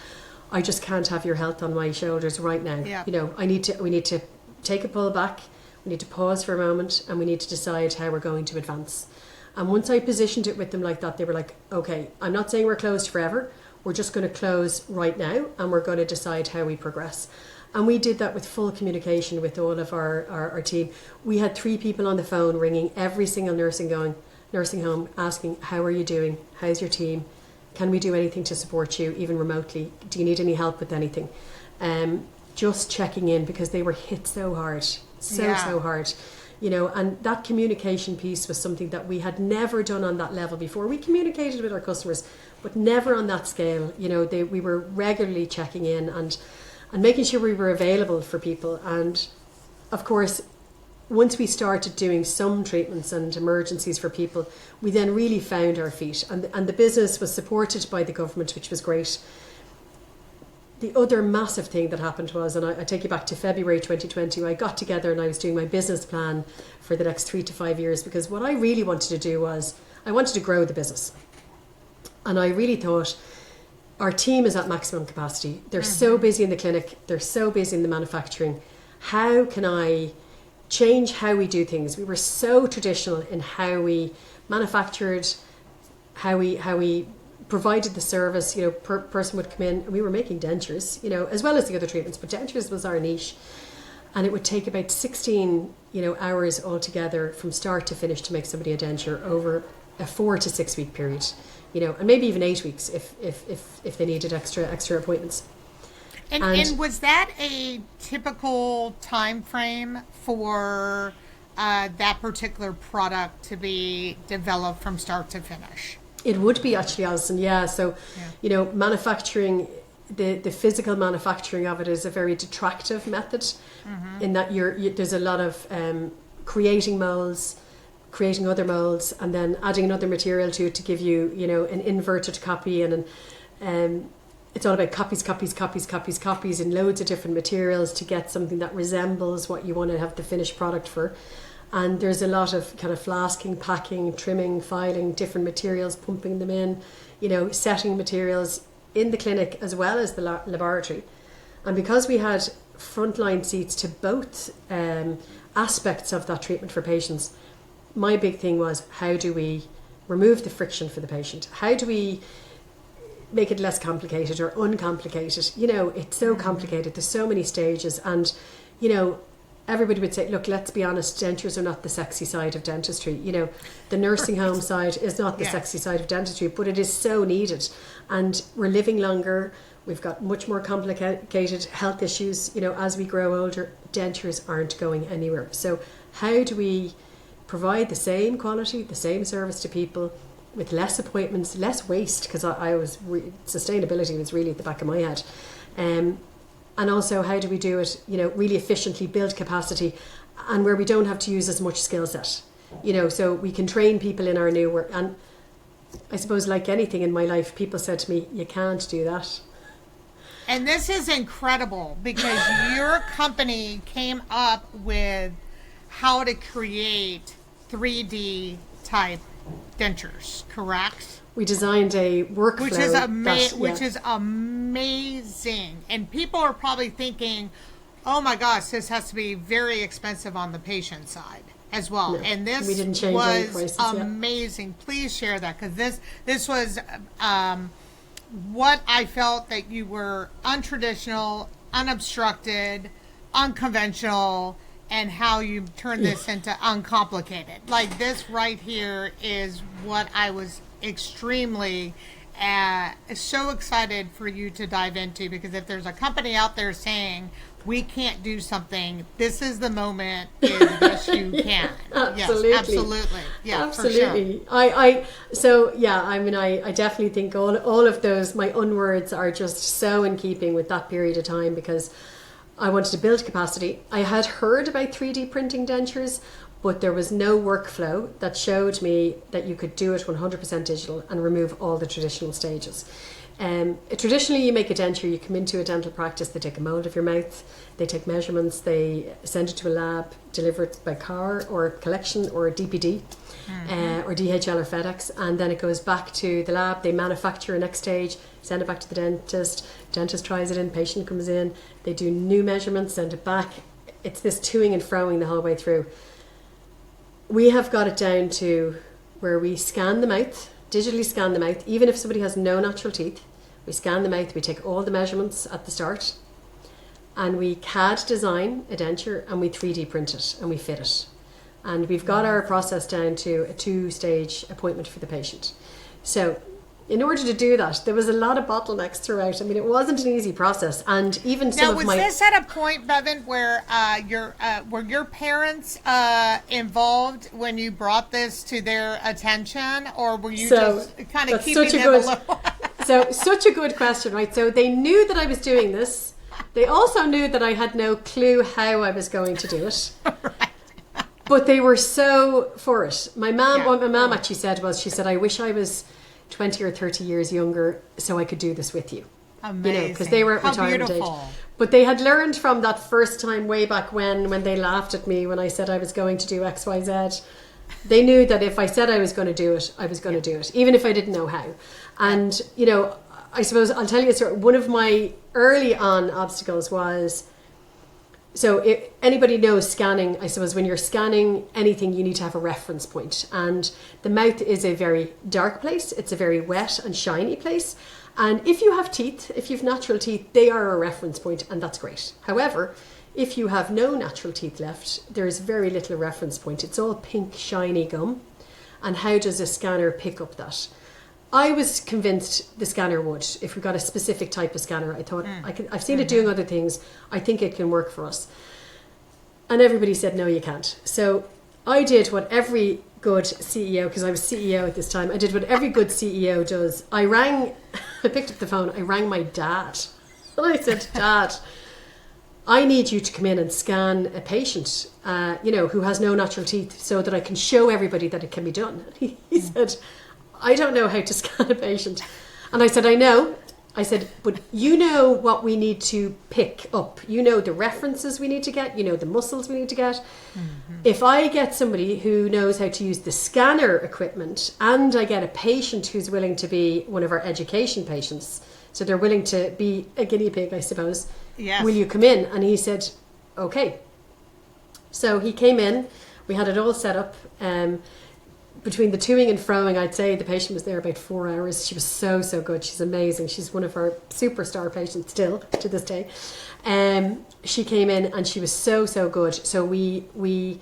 S1: I just can't have your health on my shoulders right now.
S2: Yeah.
S1: You know, we need to take a pull back. We need to pause for a moment, and we need to decide how we're going to advance." And once I positioned it with them like that, they were like, "Okay, I'm not saying we're closed forever. We're just going to close right now, and we're going to decide how we progress." And we did that with full communication with all of our team. We had 3 people on the phone ringing every single nursing home, asking, "How are you doing? How's your team? Can we do anything to support you, even remotely? Do you need any help with anything?" Just checking in, because they were hit so hard, so hard. You know, and that communication piece was something that we had never done on that level before. We communicated with our customers, but never on that scale. You know, we were regularly checking in and making sure we were available for people. And of course, once we started doing some treatments and emergencies for people, we then really found our feet. And the business was supported by the government, which was great. The other massive thing that happened was, and I take you back to February 2020, I got together and I was doing my business plan for the next 3 to 5 years, because what I really wanted to do was, I wanted to grow the business. And I really thought, our team is at maximum capacity. They're so busy in the clinic, they're so busy in the manufacturing. How can I change how we do things? We were so traditional in how we manufactured, how we provided the service. You know, person would come in, and we were making dentures, you know, as well as the other treatments, but dentures was our niche. And it would take about 16, you know, hours altogether from start to finish to make somebody a denture over a 4 to 6 week period, you know, and maybe even 8 weeks if they needed extra appointments.
S2: And was that a typical time frame for that particular product to be developed from start to finish?
S1: It would be, actually, Alison. Yeah. So, you know, manufacturing, the physical manufacturing of it is a very detractive method, in that there's a lot of creating molds, creating other molds, and then adding another material to it to give you, you know, an inverted copy, and it's all about copies in loads of different materials to get something that resembles what you want to have the finished product for. And there's a lot of kind of flasking, packing, trimming, filing, different materials, pumping them in, you know, setting materials in the clinic as well as the laboratory. And because we had frontline seats to both aspects of that treatment for patients, my big thing was, how do we remove the friction for the patient? How do we make it less complicated or uncomplicated? You know, it's so complicated. There's so many stages. And, you know, everybody would say, look, let's be honest, dentures are not the sexy side of dentistry. You know, the nursing home side is not the sexy side of dentistry, but it is so needed. And we're living longer. We've got much more complicated health issues. You know, as we grow older, dentures aren't going anywhere. So how do we provide the same quality, the same service to people with less appointments, less waste? Because sustainability was really at the back of my head. And also, how do we do it, you know, really efficiently, build capacity, and where we don't have to use as much skill set, you know, so we can train people in our new work. And I suppose, like anything in my life, people said to me, you can't do that.
S2: And this is incredible, because your company came up with how to create 3D type dentures, correct?
S1: We designed a workflow,
S2: which is amazing. And people are probably thinking, oh my gosh, this has to be very expensive on the patient side as well. No, and this was amazing. Please share that, because this was what I felt that you were untraditional unobstructed, unconventional, and how you turn this into uncomplicated. Like this right here is what I was extremely so excited for you to dive into, because if there's a company out there saying we can't do something, this is the moment is yes you can.
S1: Absolutely.
S2: Yes, absolutely. Yeah,
S1: absolutely.
S2: For
S1: sure. I definitely think all of those, my unwords are just so in keeping with that period of time, because I wanted to build capacity. I had heard about 3D printing dentures, but there was no workflow that showed me that you could do it 100% digital and remove all the traditional stages. Traditionally, you make a denture, you come into a dental practice, they take a mold of your mouth, they take measurements, they send it to a lab, deliver it by car or collection or a DPD or DHL or FedEx, and then it goes back to the lab, they manufacture a next stage, send it back to the dentist tries it in, patient comes in, they do new measurements, send it back. It's this toing and froing the whole way through. We have got it down to where we scan the mouth, digitally scan the mouth, even if somebody has no natural teeth. We scan the mouth, we take all the measurements at the start, and we CAD design a denture and we 3D print it and we fit it. And we've got our process down to a 2-stage appointment for the patient. So in order to do that, there was a lot of bottlenecks throughout. I mean, it wasn't an easy process. And even some
S2: of my... Now, was this at a point, Bevin, where were your parents involved when you brought this to their attention? Or were you just kind of keeping them alone?
S1: So, such a good question, right? So they knew that I was doing this. They also knew that I had no clue how I was going to do it.
S2: Right.
S1: But they were so for it. My mom, what my mom actually said was, she said, I wish I was 20 or 30 years younger so I could do this with you.
S2: Amazing.
S1: Because they were at retirement age. But they had learned from that first time way back when they laughed at me when I said I was going to do XYZ. They knew that if I said I was going to do it, I was going to do it, even if I didn't know how. And, I suppose I'll tell you a story. One of my early on obstacles was, so if anybody knows scanning, I suppose when you're scanning anything, you need to have a reference point. And the mouth is a very dark place. It's a very wet and shiny place. And if you have teeth, if you've natural teeth, they are a reference point, and that's great. However, if you have no natural teeth left, there is very little reference point. It's all pink, shiny gum. And how does a scanner pick up that? I was convinced the scanner would. If we got a specific type of scanner, I thought, I've seen it doing other things. I think it can work for us. And everybody said, no, you can't. So I did what every good CEO, because I was CEO at this time, I did what every good CEO does. I picked up the phone, I rang my dad. And I said, Dad, I need you to come in and scan a patient, who has no natural teeth, so that I can show everybody that it can be done. He said, I don't know how to scan a patient. And I said, I know. I said, but you know what we need to pick up. You know the references we need to get. You know the muscles we need to get. Mm-hmm. If I get somebody who knows how to use the scanner equipment, and I get a patient who's willing to be one of our education patients, so they're willing to be a guinea pig, I suppose, yes. Will you come in? And he said, okay. So he came in. We had it all set up. Between the toing and froing, I'd say the patient was there about 4 hours. She was so good. She's amazing. She's one of our superstar patients still to this day. She came in and she was so good. So we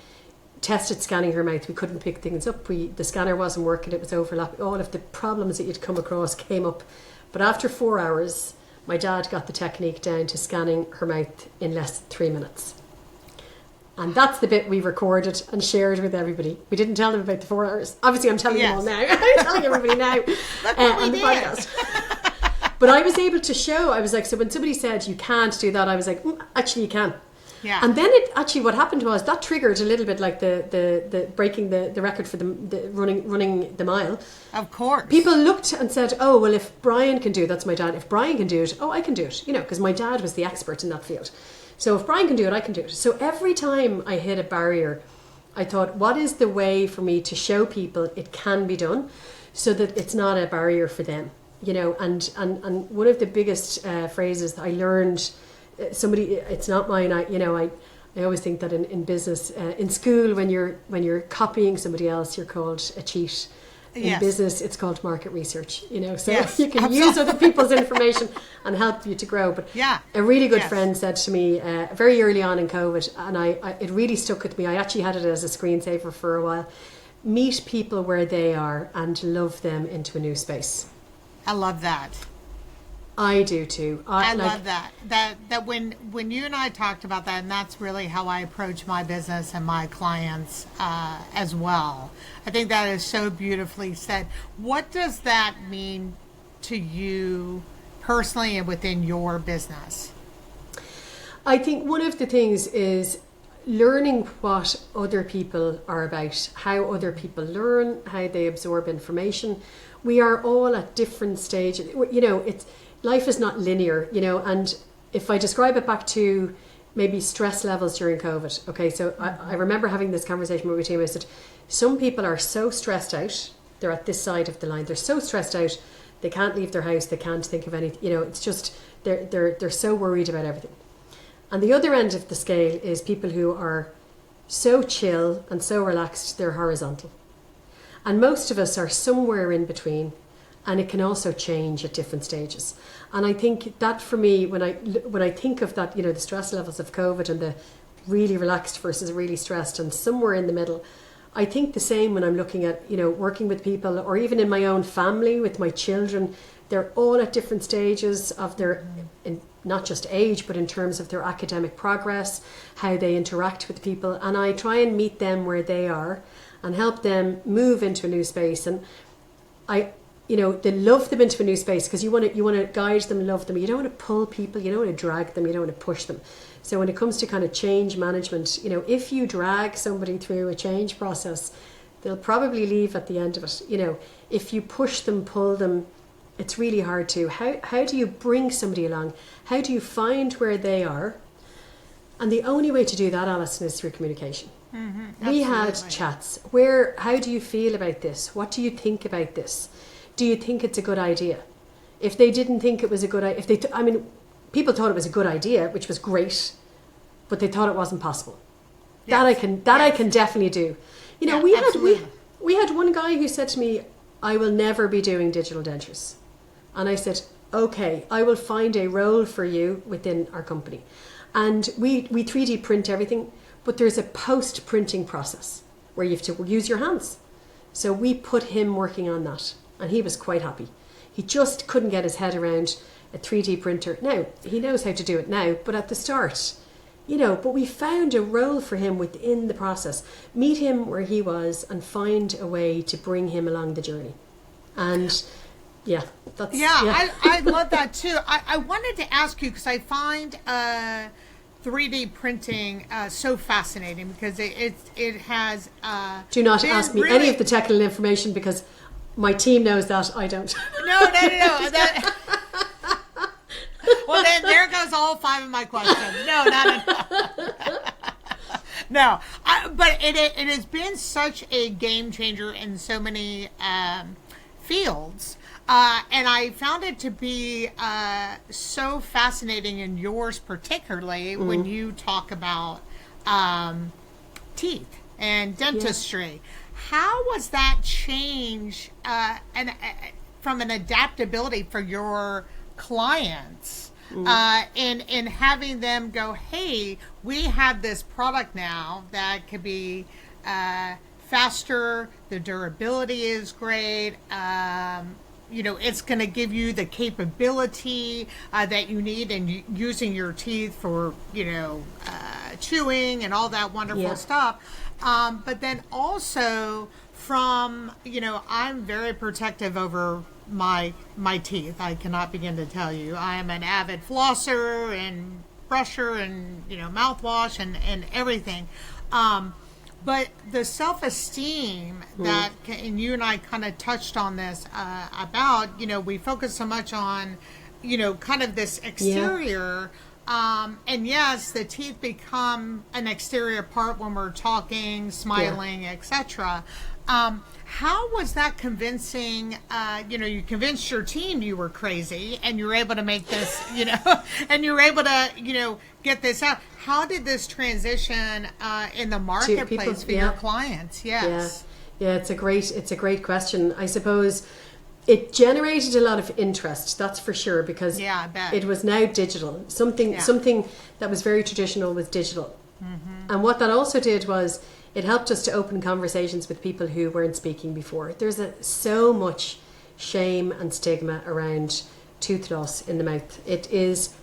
S1: tested scanning her mouth. We couldn't pick things up. The scanner wasn't working. It was overlapping. All of the problems that you'd come across came up. But after 4 hours, my dad got the technique down to scanning her mouth in less than 3 minutes. And that's the bit we recorded and shared with everybody. We didn't tell them about the 4 hours. Obviously, I'm telling them all now. I'm telling everybody now on the podcast. But I was able to show, I was like, so when somebody said you can't do that, I was like, actually you can.
S2: Yeah.
S1: And then what happened was that triggered a little bit like the breaking the record for the running the mile.
S2: Of course.
S1: People looked and said, oh, well, if Brian can do it, that's my dad. If Brian can do it, oh, I can do it. Because my dad was the expert in that field. So if Brian can do it, I can do it. So every time I hit a barrier, I thought, what is the way for me to show people it can be done so that it's not a barrier for them? And one of the biggest phrases that I learned, it's not mine. I always think that in business, in school, when you're copying somebody else, you're called a cheat. in business, it's called market research, so
S2: Yes,
S1: you can use other people's information and help you to grow. But a really good friend said to me very early on in COVID, and it really stuck with me. I actually had it as a screensaver for a while. Meet people where they are and love them into a new space.
S2: I love that.
S1: I do too.
S2: I love that. That when you and I talked about that, and that's really how I approach my business and my clients as well. I think that is so beautifully said. What does that mean to you personally and within your business?
S1: I think one of the things is learning what other people are about, how other people learn, how they absorb information. We are all at different stages. Life is not linear, and if I describe it back to maybe stress levels during COVID, okay, so I remember having this conversation with my team. I said, some people are so stressed out, they're at this side of the line, they're so stressed out, they can't leave their house, they can't think of anything, it's just, they're so worried about everything. And the other end of the scale is people who are so chill and so relaxed, they're horizontal. And most of us are somewhere in between, and it can also change at different stages. And I think that for me, when I think of that, the stress levels of COVID and the really relaxed versus really stressed and somewhere in the middle, I think the same when I'm looking at, working with people, or even in my own family with my children. They're all at different stages of their, not just age, but in terms of their academic progress, how they interact with people. And I try and meet them where they are and help them move into a new space. And they love them into a new space, because you want to guide them, love them. You don't want to pull people, you don't want to drag them, you don't want to push them. So when it comes to kind of change management, if you drag somebody through a change process, they'll probably leave at the end of it. If you push them, pull them, it's really hard to. How do you bring somebody along? How do you find where they are? And the only way to do that, Alison, is through communication. Mm-hmm, we had chats. How do you feel about this? What do you think about this? Do you think it's a good idea? If they didn't think it was a good idea, people thought it was a good idea, which was great, but they thought it wasn't possible. Yes. I can definitely do. We had one guy who said to me, I will never be doing digital dentures. And I said, okay, I will find a role for you within our company. And we 3D print everything, but there's a post-printing process where you have to use your hands. So we put him working on that, and he was quite happy. He just couldn't get his head around a 3D printer. Now, he knows how to do it now, but at the start, but we found a role for him within the process. Meet him where he was and find a way to bring him along the journey. And
S2: I love that too. I wanted to ask you, because I find 3D printing so fascinating, because it has
S1: do not ask me any of the technical information, because my team knows that, I don't.
S2: No. Well, then there goes all 5 of my questions. No. No, but it has been such a game changer in so many fields. And I found it to be so fascinating in yours, particularly when you talk about teeth and dentistry. Yeah. How was that change from an adaptability for your clients in having them go, hey, we have this product now that could be faster, the durability is great, it's going to give you the capability that you need, and using your teeth for, chewing and all that wonderful stuff. But then also from, I'm very protective over my teeth. I cannot begin to tell you. I am an avid flosser and brusher and, mouthwash and everything. But the self-esteem that, and you and I kind of touched on this about, we focus so much on, kind of this exterior. And yes, the teeth become an exterior part when we're talking, smiling, etc. How was that convincing? You convinced your team you were crazy, and you were able to make this, and you were able to, get this out. How did this transition in the marketplace for your clients? Yes.
S1: Yeah, it's a great question. I suppose it generated a lot of interest, that's for sure, because
S2: I bet.
S1: it was now digital. Something that was very traditional was digital. And what that also did was it helped us to open conversations with people who weren't speaking before. There's so much shame and stigma around tooth loss in the mouth. It is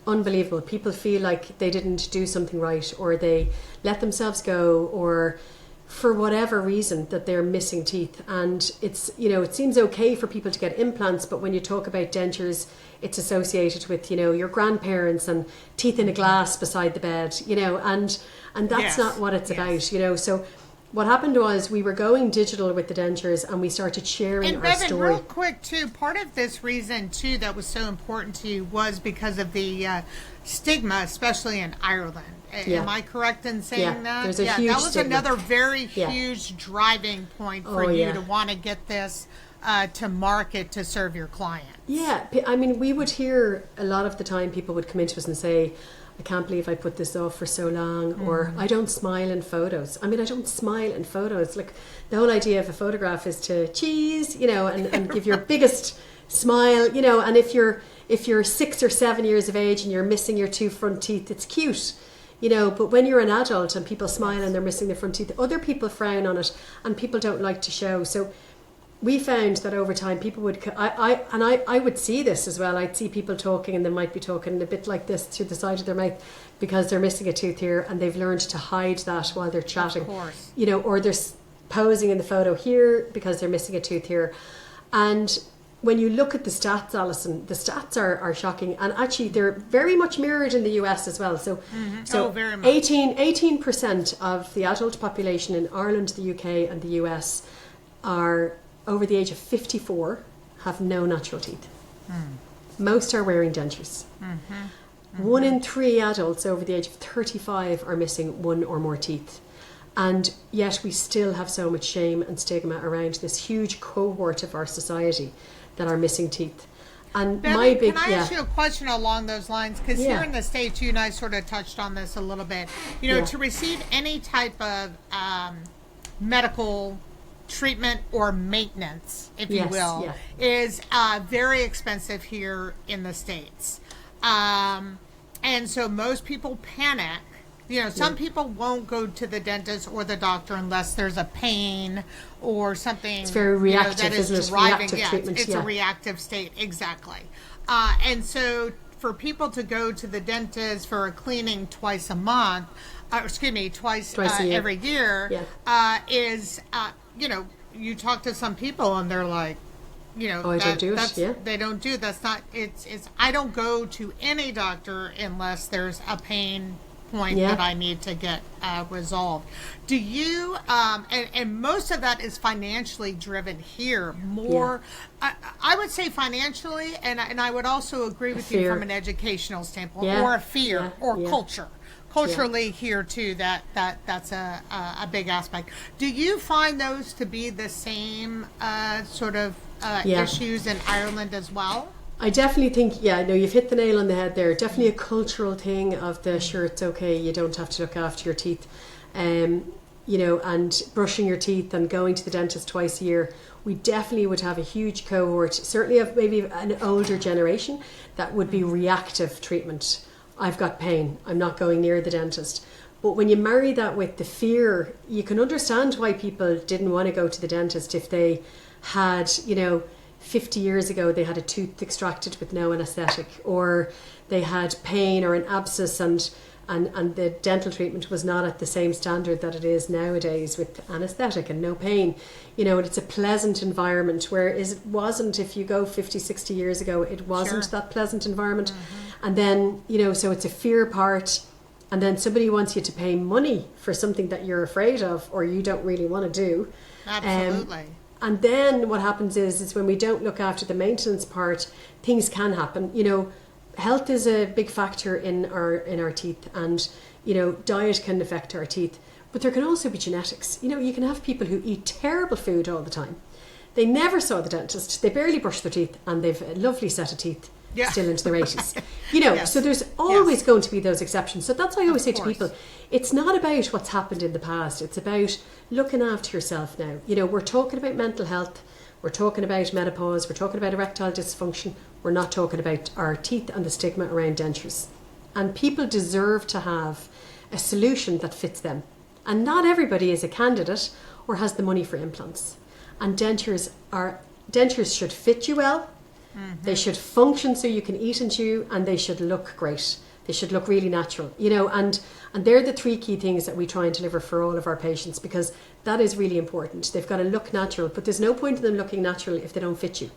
S1: unbelievable. People feel like they didn't do something right, or they let themselves go, or for whatever reason that they're missing teeth. And it's, it seems okay for people to get implants, but when you talk about dentures, it's associated with, your grandparents and teeth in a glass beside the bed, and that's not what it's about, So what happened was we were going digital with the dentures, and we started sharing
S2: and
S1: our
S2: Bevin,
S1: story.
S2: real quick too, part of this reason too that was so important to you was because of the stigma, especially in Ireland. Am I correct in saying that?
S1: There's a huge
S2: that was
S1: stigma.
S2: another very huge driving point for you to want to get this to market to serve your clients.
S1: Yeah, I mean, we would hear a lot of the time people would come into us and say, I can't believe I put this off for so long, or I don't smile in photos. I mean, I don't smile in photos. Like, the whole idea of a photograph is to cheese, and give your biggest smile, and if you're 6 or 7 years of age and you're missing your 2 front teeth, it's cute. But when you're an adult and people smile and they're missing their front teeth, other people frown on it, and people don't like to show. So we found that over time people would, I would see this as well. I'd see people talking, and they might be talking a bit like this through the side of their mouth because they're missing a tooth here, and they've learned to hide that while they're chatting.
S2: Of course.
S1: Or they're posing in the photo here because they're missing a tooth here. And when you look at the stats, Alison, the stats are shocking, and actually they're very much mirrored in the US as well. So,
S2: very much.
S1: 18% of the adult population in Ireland, the UK, and the US are over the age of 54, have no natural teeth. Most are wearing dentures. 1 in 3 adults over the age of 35 are missing 1 or more teeth. And yet we still have so much shame and stigma around this huge cohort of our society that are missing teeth. And
S2: Bevin, can I ask you a question along those lines? Because here in the States, you and I sort of touched on this a little bit. To receive any type of medical treatment or maintenance, if you will, is very expensive here in the States. And so most people panic. Some people won't go to the dentist or the doctor unless there's a pain or something.
S1: It's very reactive,
S2: that is
S1: isn't it?
S2: driving.
S1: Reactive treatment.
S2: It's a reactive state, exactly. And so for people to go to the dentist for a cleaning twice a month, twice a year. Every year, is, you talk to some people and they're like,
S1: I don't do it.
S2: They don't do it. That's not, it's, I don't go to any doctor unless there's a pain point that I need to get resolved. Do you, and most of that is financially driven here, more, I would say financially, and I would also agree with you from an educational standpoint, or a fear, or culture. Culturally here too, that's a big aspect. Do you find those to be the same sort of issues in Ireland as well?
S1: I definitely think, you've hit the nail on the head there. Definitely a cultural thing of the, sure, it's okay, you don't have to look after your teeth. And brushing your teeth and going to the dentist twice a year. We definitely would have a huge cohort, certainly of maybe an older generation, that would be reactive treatment. I've got pain, I'm not going near the dentist. But when you marry that with the fear, you can understand why people didn't want to go to the dentist if they had, 50 years ago they had a tooth extracted with no anaesthetic, or they had pain or an abscess and the dental treatment was not at the same standard that it is nowadays with anaesthetic and no pain. And it's a pleasant environment, whereas it wasn't if you go 50, 60 years ago, it wasn't that pleasant environment. And then, so it's a fear part, and then somebody wants you to pay money for something that you're afraid of or you don't really want to do.
S2: Absolutely.
S1: And then what happens is when we don't look after the maintenance part, things can happen. Health is a big factor in our teeth, and diet can affect our teeth, but there can also be genetics. You can have people who eat terrible food all the time. They never saw the dentist, they barely brush their teeth, and they've a lovely set of teeth. still into their 80s. You know,
S2: Yes.
S1: so there's always going to be those exceptions. So that's why I always say to
S2: course.
S1: people, it's not about what's happened in the past. It's about looking after yourself now. You know, we're talking about mental health. We're talking about menopause. We're talking about erectile dysfunction. We're not talking about our teeth and the stigma around dentures. And people deserve to have a solution that fits them. And not everybody is a candidate or has the money for implants. And dentures should fit you well. They should function so you can eat and chew, and they should look great. They should look really natural, you know, and they're the three key things that we try and deliver for all of our patients, because that is really important. They've got to look natural, but there's no point in them looking natural if they don't fit you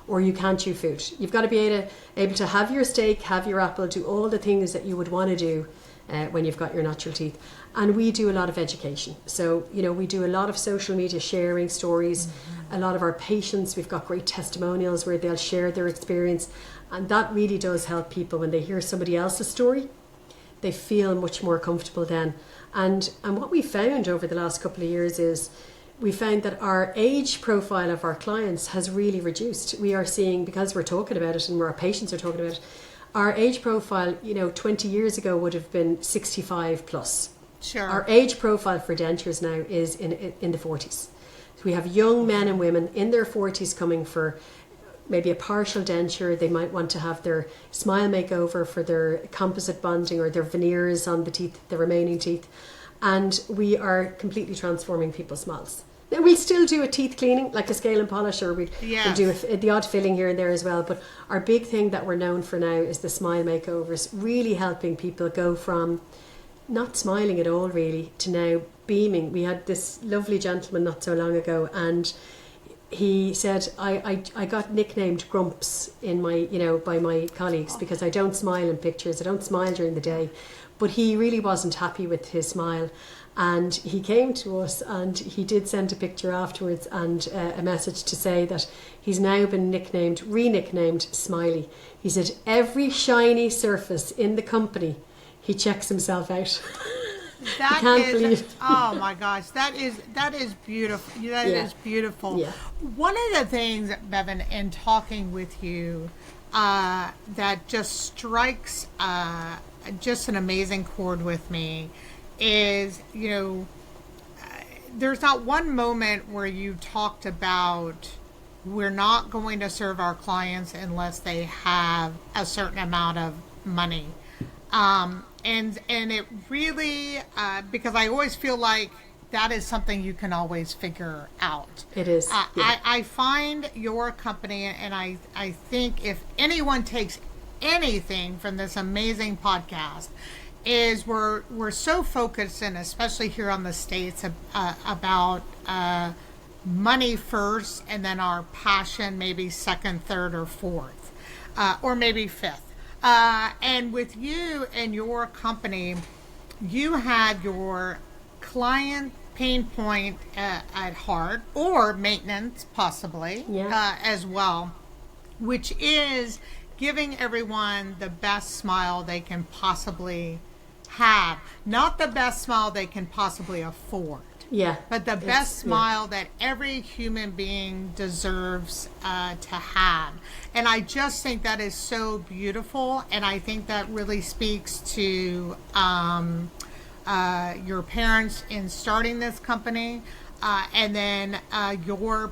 S1: or you can't chew food. You've got to be able to have your steak, have your apple, do all the things that you would want to do when you've got your natural teeth. And we do a lot of education. So, you know, we do a lot of social media sharing stories. A lot of our patients, we've got great testimonials where they'll share their experience. And that really does help people when they hear somebody else's story. They feel much more comfortable then. And what we found over the last couple of years is we found that our age profile of our clients has really reduced. We are seeing, because we're talking about it and our patients are talking about it, our age profile, you know, 20 years ago would have been 65 plus.
S2: Sure.
S1: Our age profile for dentures now is in the 40s. So we have young men and women in their 40s coming for maybe a partial denture. They might want to have their smile makeover for their composite bonding or their veneers on the teeth, the remaining teeth. And we are completely transforming people's smiles. Now, we'll still do a teeth cleaning, like a scale and polish, or we'll do the odd filling here and there as well. But our big thing that we're known for now is the smile makeovers, really helping people go from not smiling at all, really, to now beaming. We had this lovely gentleman not so long ago, and he said, I got nicknamed Grumps in my, you know, by my colleagues because I don't smile in pictures. I don't smile during the day. But he really wasn't happy with his smile. And he came to us and he did send a picture afterwards and a message to say that he's now been re-nicknamed Smiley. He said every shiny surface in the company, he checks himself out.
S2: Oh my gosh, that is beautiful. That is beautiful.
S1: Yeah.
S2: One of the things, Bevin, in talking with you, that just strikes just an amazing chord with me is, you know, there's not one moment where you talked about we're not going to serve our clients unless they have a certain amount of money. And it really, because I always feel like that is something you can always figure out.
S1: It is.
S2: I find your company, and I think if anyone takes anything from this amazing podcast, is we're so focused, and especially here on the States, about money first, and then our passion maybe second, third, or fourth, or maybe fifth. And with you and your company, you had your client pain point at heart, or maintenance possibly, as well, which is giving everyone the best smile they can possibly have. Not the best smile they can possibly afford.
S1: Yeah.
S2: But the best smile that every human being deserves to have. And I just think that is so beautiful. And I think that really speaks to your parents in starting this company. And then your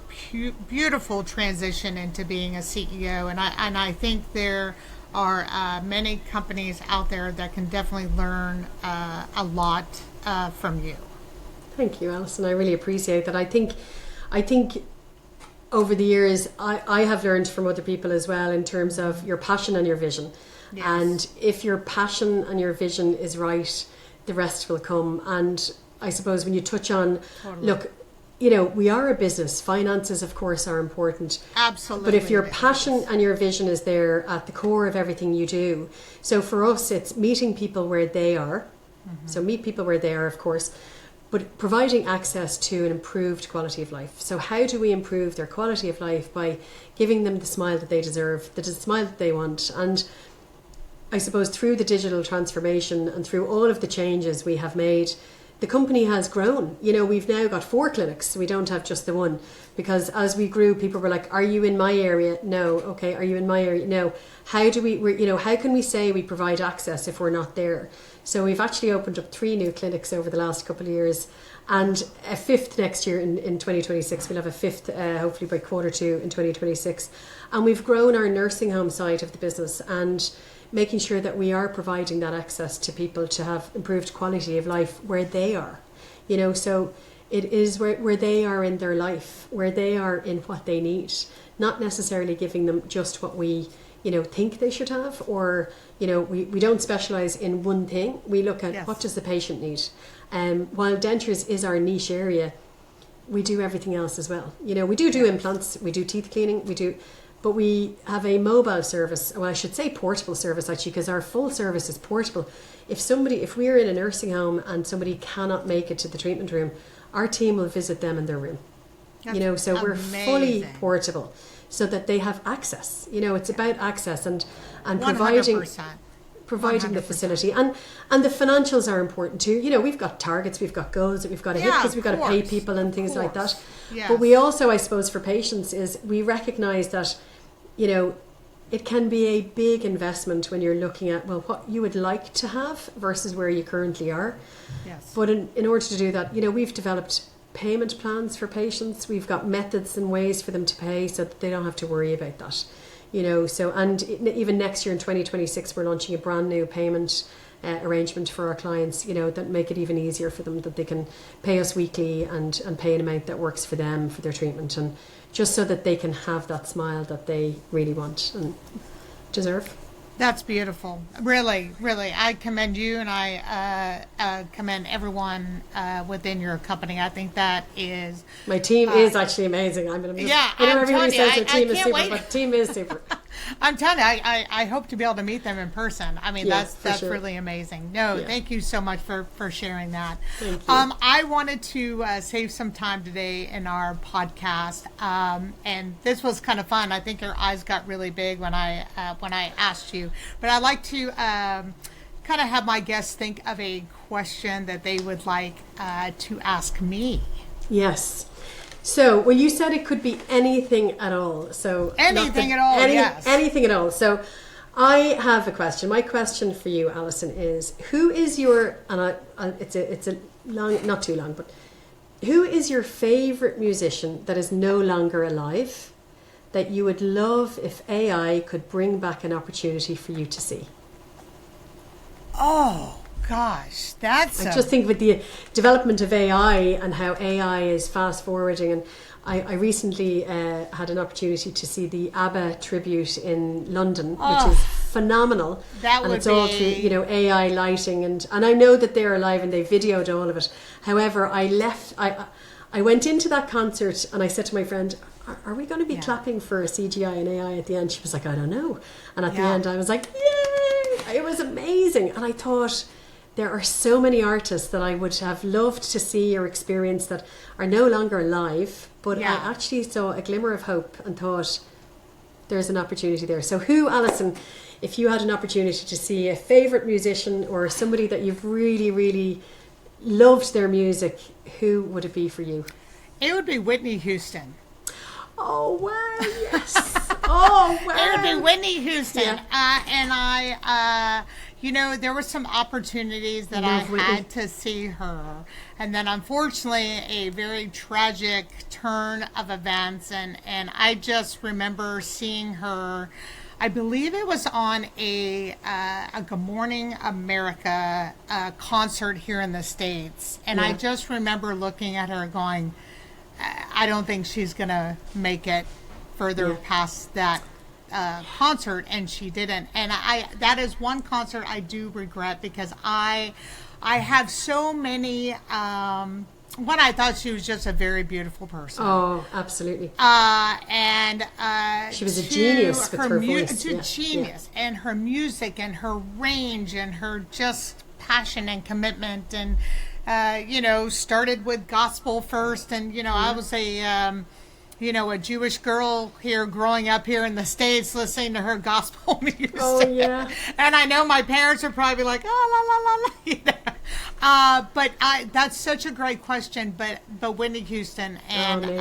S2: beautiful transition into being a CEO. And I think there are many companies out there that can definitely learn a lot from you.
S1: Thank you, Alison. I really appreciate that. I think over the years, I have learned from other people as well in terms of your passion and your vision. Yes. And if your passion and your vision is right, the rest will come. And I suppose when you touch on, look, you know, we are a business. Finances, of course, are important.
S2: Absolutely.
S1: But if your passion and your vision is there at the core of everything you do. So for us, it's meeting people where they are. Mm-hmm. So meet people where they are, of course. But providing access to an improved quality of life. So how do we improve their quality of life? By giving them the smile that they deserve, the smile that they want. And I suppose through the digital transformation and through all of the changes we have made, the company has grown. We've now got 4 clinics. We don't have just the one, because as we grew, people were like, are you in my area? No. Okay. Are you in my area? No. How can we say we provide access if we're not there? So we've actually opened up 3 new clinics over the last couple of years, and a 5th next year in 2026. We'll have a 5th hopefully by Q2 in 2026. And we've grown our nursing home side of the business, and making sure that we are providing that access to people to have improved quality of life where they are. So it is where they are in their life, where they are in what they need, not necessarily giving them just what we think they should have, or we don't specialize in one thing. We look at what does the patient need. While dentures is our niche area, we do everything else as well. We do implants, we do teeth cleaning, but we have a mobile service. Well, I should say portable service, actually, because our full service is portable. If we're in a nursing home and somebody cannot make it to the treatment room, our team will visit them in their room.
S2: That's
S1: so we're
S2: amazing.
S1: Fully portable, so that they have access. It's about access and providing
S2: 100%.
S1: the facility, and the financials are important too. We've got targets, we've got goals that we've got to hit, because we've got to pay people and things like that.
S2: Yes.
S1: But we also, I suppose, for patients, is we recognize that it can be a big investment when you're looking at what you would like to have versus where you currently are.
S2: Yes.
S1: But in order to do that, we've developed payment plans for patients. We've got methods and ways for them to pay so that they don't have to worry about that. Even next year in 2026, we're launching a brand new payment arrangement for our clients, that make it even easier for them, that they can pay us weekly and pay an amount that works for them for their treatment, and just so that they can have that smile that they really want and deserve.
S2: That's beautiful. Really, really. I commend you, and I commend everyone within your company. I think that is...
S1: My team is actually amazing. Everybody says their team is super, but the team is super.
S2: I'm telling you, I hope to be able to meet them in person. I mean, that's
S1: sure.
S2: Really amazing. No, thank you so much for sharing that.
S1: Thank you.
S2: I wanted to save some time today in our podcast, and this was kind of fun. I think your eyes got really big when I asked you, but I like to kind of have my guests think of a question that they would like to ask me.
S1: Yes. So, you said it could be anything at all. So
S2: anything at all, yes.
S1: Anything at all. So, I have a question. My question for you, Alison, is who is your, and it's a long, not too long, but who is your favorite musician that is no longer alive that you would love if AI could bring back an opportunity for you to see?
S2: Oh, gosh, that's...
S1: I just think with the development of AI and how AI is fast forwarding, and I recently had an opportunity to see the ABBA tribute in London, which is phenomenal.
S2: That would be...
S1: all through AI lighting, and I know that they're alive and they videoed all of it. However, I went into that concert and I said to my friend, are we going to be clapping for CGI and AI at the end? She was like, I don't know. And at the end I was like, yay! It was amazing. And I thought, there are so many artists that I would have loved to see or experience that are no longer alive, but I actually saw a glimmer of hope and thought there's an opportunity there. So who, Alison, if you had an opportunity to see a favourite musician or somebody that you've really, really loved their music, who would it be for you?
S2: It would be Whitney Houston.
S1: Oh, wow, yes. Oh, wow.
S2: It would be Whitney Houston.
S1: Yeah.
S2: And I, there were some opportunities that I had to see her. And then, unfortunately, a very tragic turn of events. And I just remember seeing her, I believe it was on a Good Morning America concert here in the States. And I just remember looking at her going, I don't think she's going to make it further past that concert, and she didn't. And that is one concert I do regret, because I have so many one, I thought she was just a very beautiful person.
S1: Oh, absolutely.
S2: And
S1: she was a genius with her voice.
S2: Genius. And her music and her range and her just passion and commitment, and started with gospel first, and I was a Jewish girl here growing up here in the States listening to her gospel music.
S1: Oh, yeah.
S2: And I know my parents are probably like, oh, la, la, la, la. But that's such a great question. But Whitney Houston, and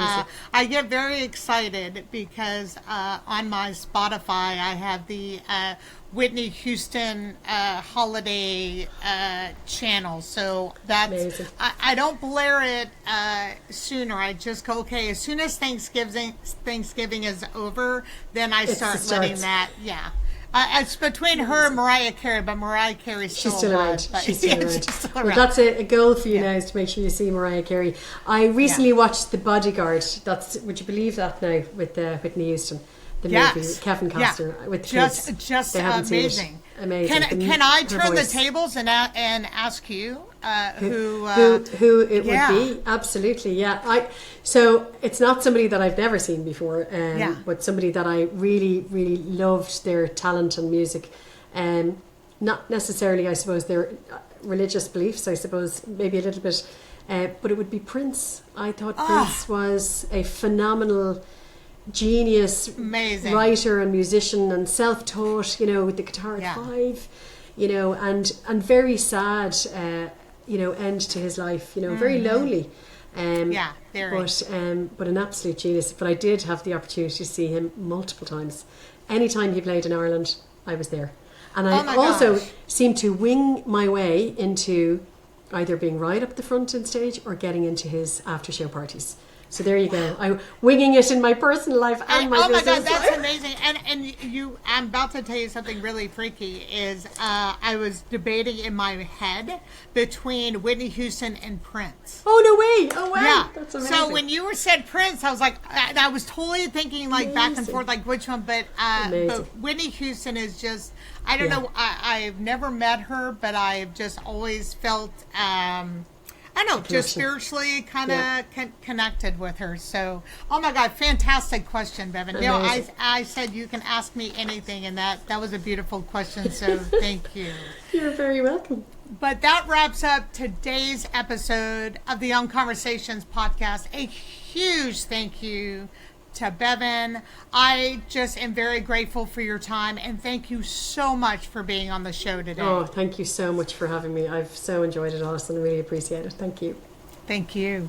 S2: I get very excited because on my Spotify I have the Whitney Houston holiday channel. So that's I don't blare it sooner. I just go, okay, as soon as Thanksgiving is over, then I start letting that. Yeah. It's between her and Mariah Carey, but Mariah Carey's still
S1: around. She's still around. Well, that's a goal for you now, is to make sure you see Mariah Carey. I recently watched The Bodyguard. Would you believe that now, with Whitney Houston? The movie, Kevin Costner with kids.
S2: Just amazing.
S1: Amazing.
S2: Can I turn the tables and ask you who
S1: it would be? Absolutely, yeah. So it's not somebody that I've never seen before, but somebody that I really, really loved their talent and music. Not necessarily, I suppose, their religious beliefs. I suppose maybe a little bit, but it would be Prince. I thought Prince was a phenomenal genius,
S2: amazing
S1: writer and musician, and self-taught, with the guitar at 5, and very sad, end to his life, very lonely.
S2: Very.
S1: But an absolute genius. But I did have the opportunity to see him multiple times. Anytime he played in Ireland, I was there. And I also seemed to wing my way into either being right up the front on stage or getting into his after-show parties. So there you go. I'm winging it in my personal life and my business life.
S2: Oh my God, that's amazing. And I'm about to tell you something really freaky. Is I was debating in my head between Whitney Houston and Prince.
S1: Oh, no way. Oh, wow.
S2: Yeah.
S1: That's amazing.
S2: So when you said Prince, I was like, I was totally thinking like back and forth, like which one. But Whitney Houston is just, I don't know. I've never met her, but I've just always felt, I know, just spiritually kind of connected with her. So, oh my God, fantastic question, Bevin. I said you can ask me anything, and that was a beautiful question. So, thank you.
S1: You're very welcome.
S2: But that wraps up today's episode of the Unconversations podcast. A huge thank you to Bevin. I just am very grateful for your time, and thank you so much for being on the show today.
S1: Oh, thank you so much for having me. I've so enjoyed it, Alison. I really appreciate it. Thank you.
S2: Thank you.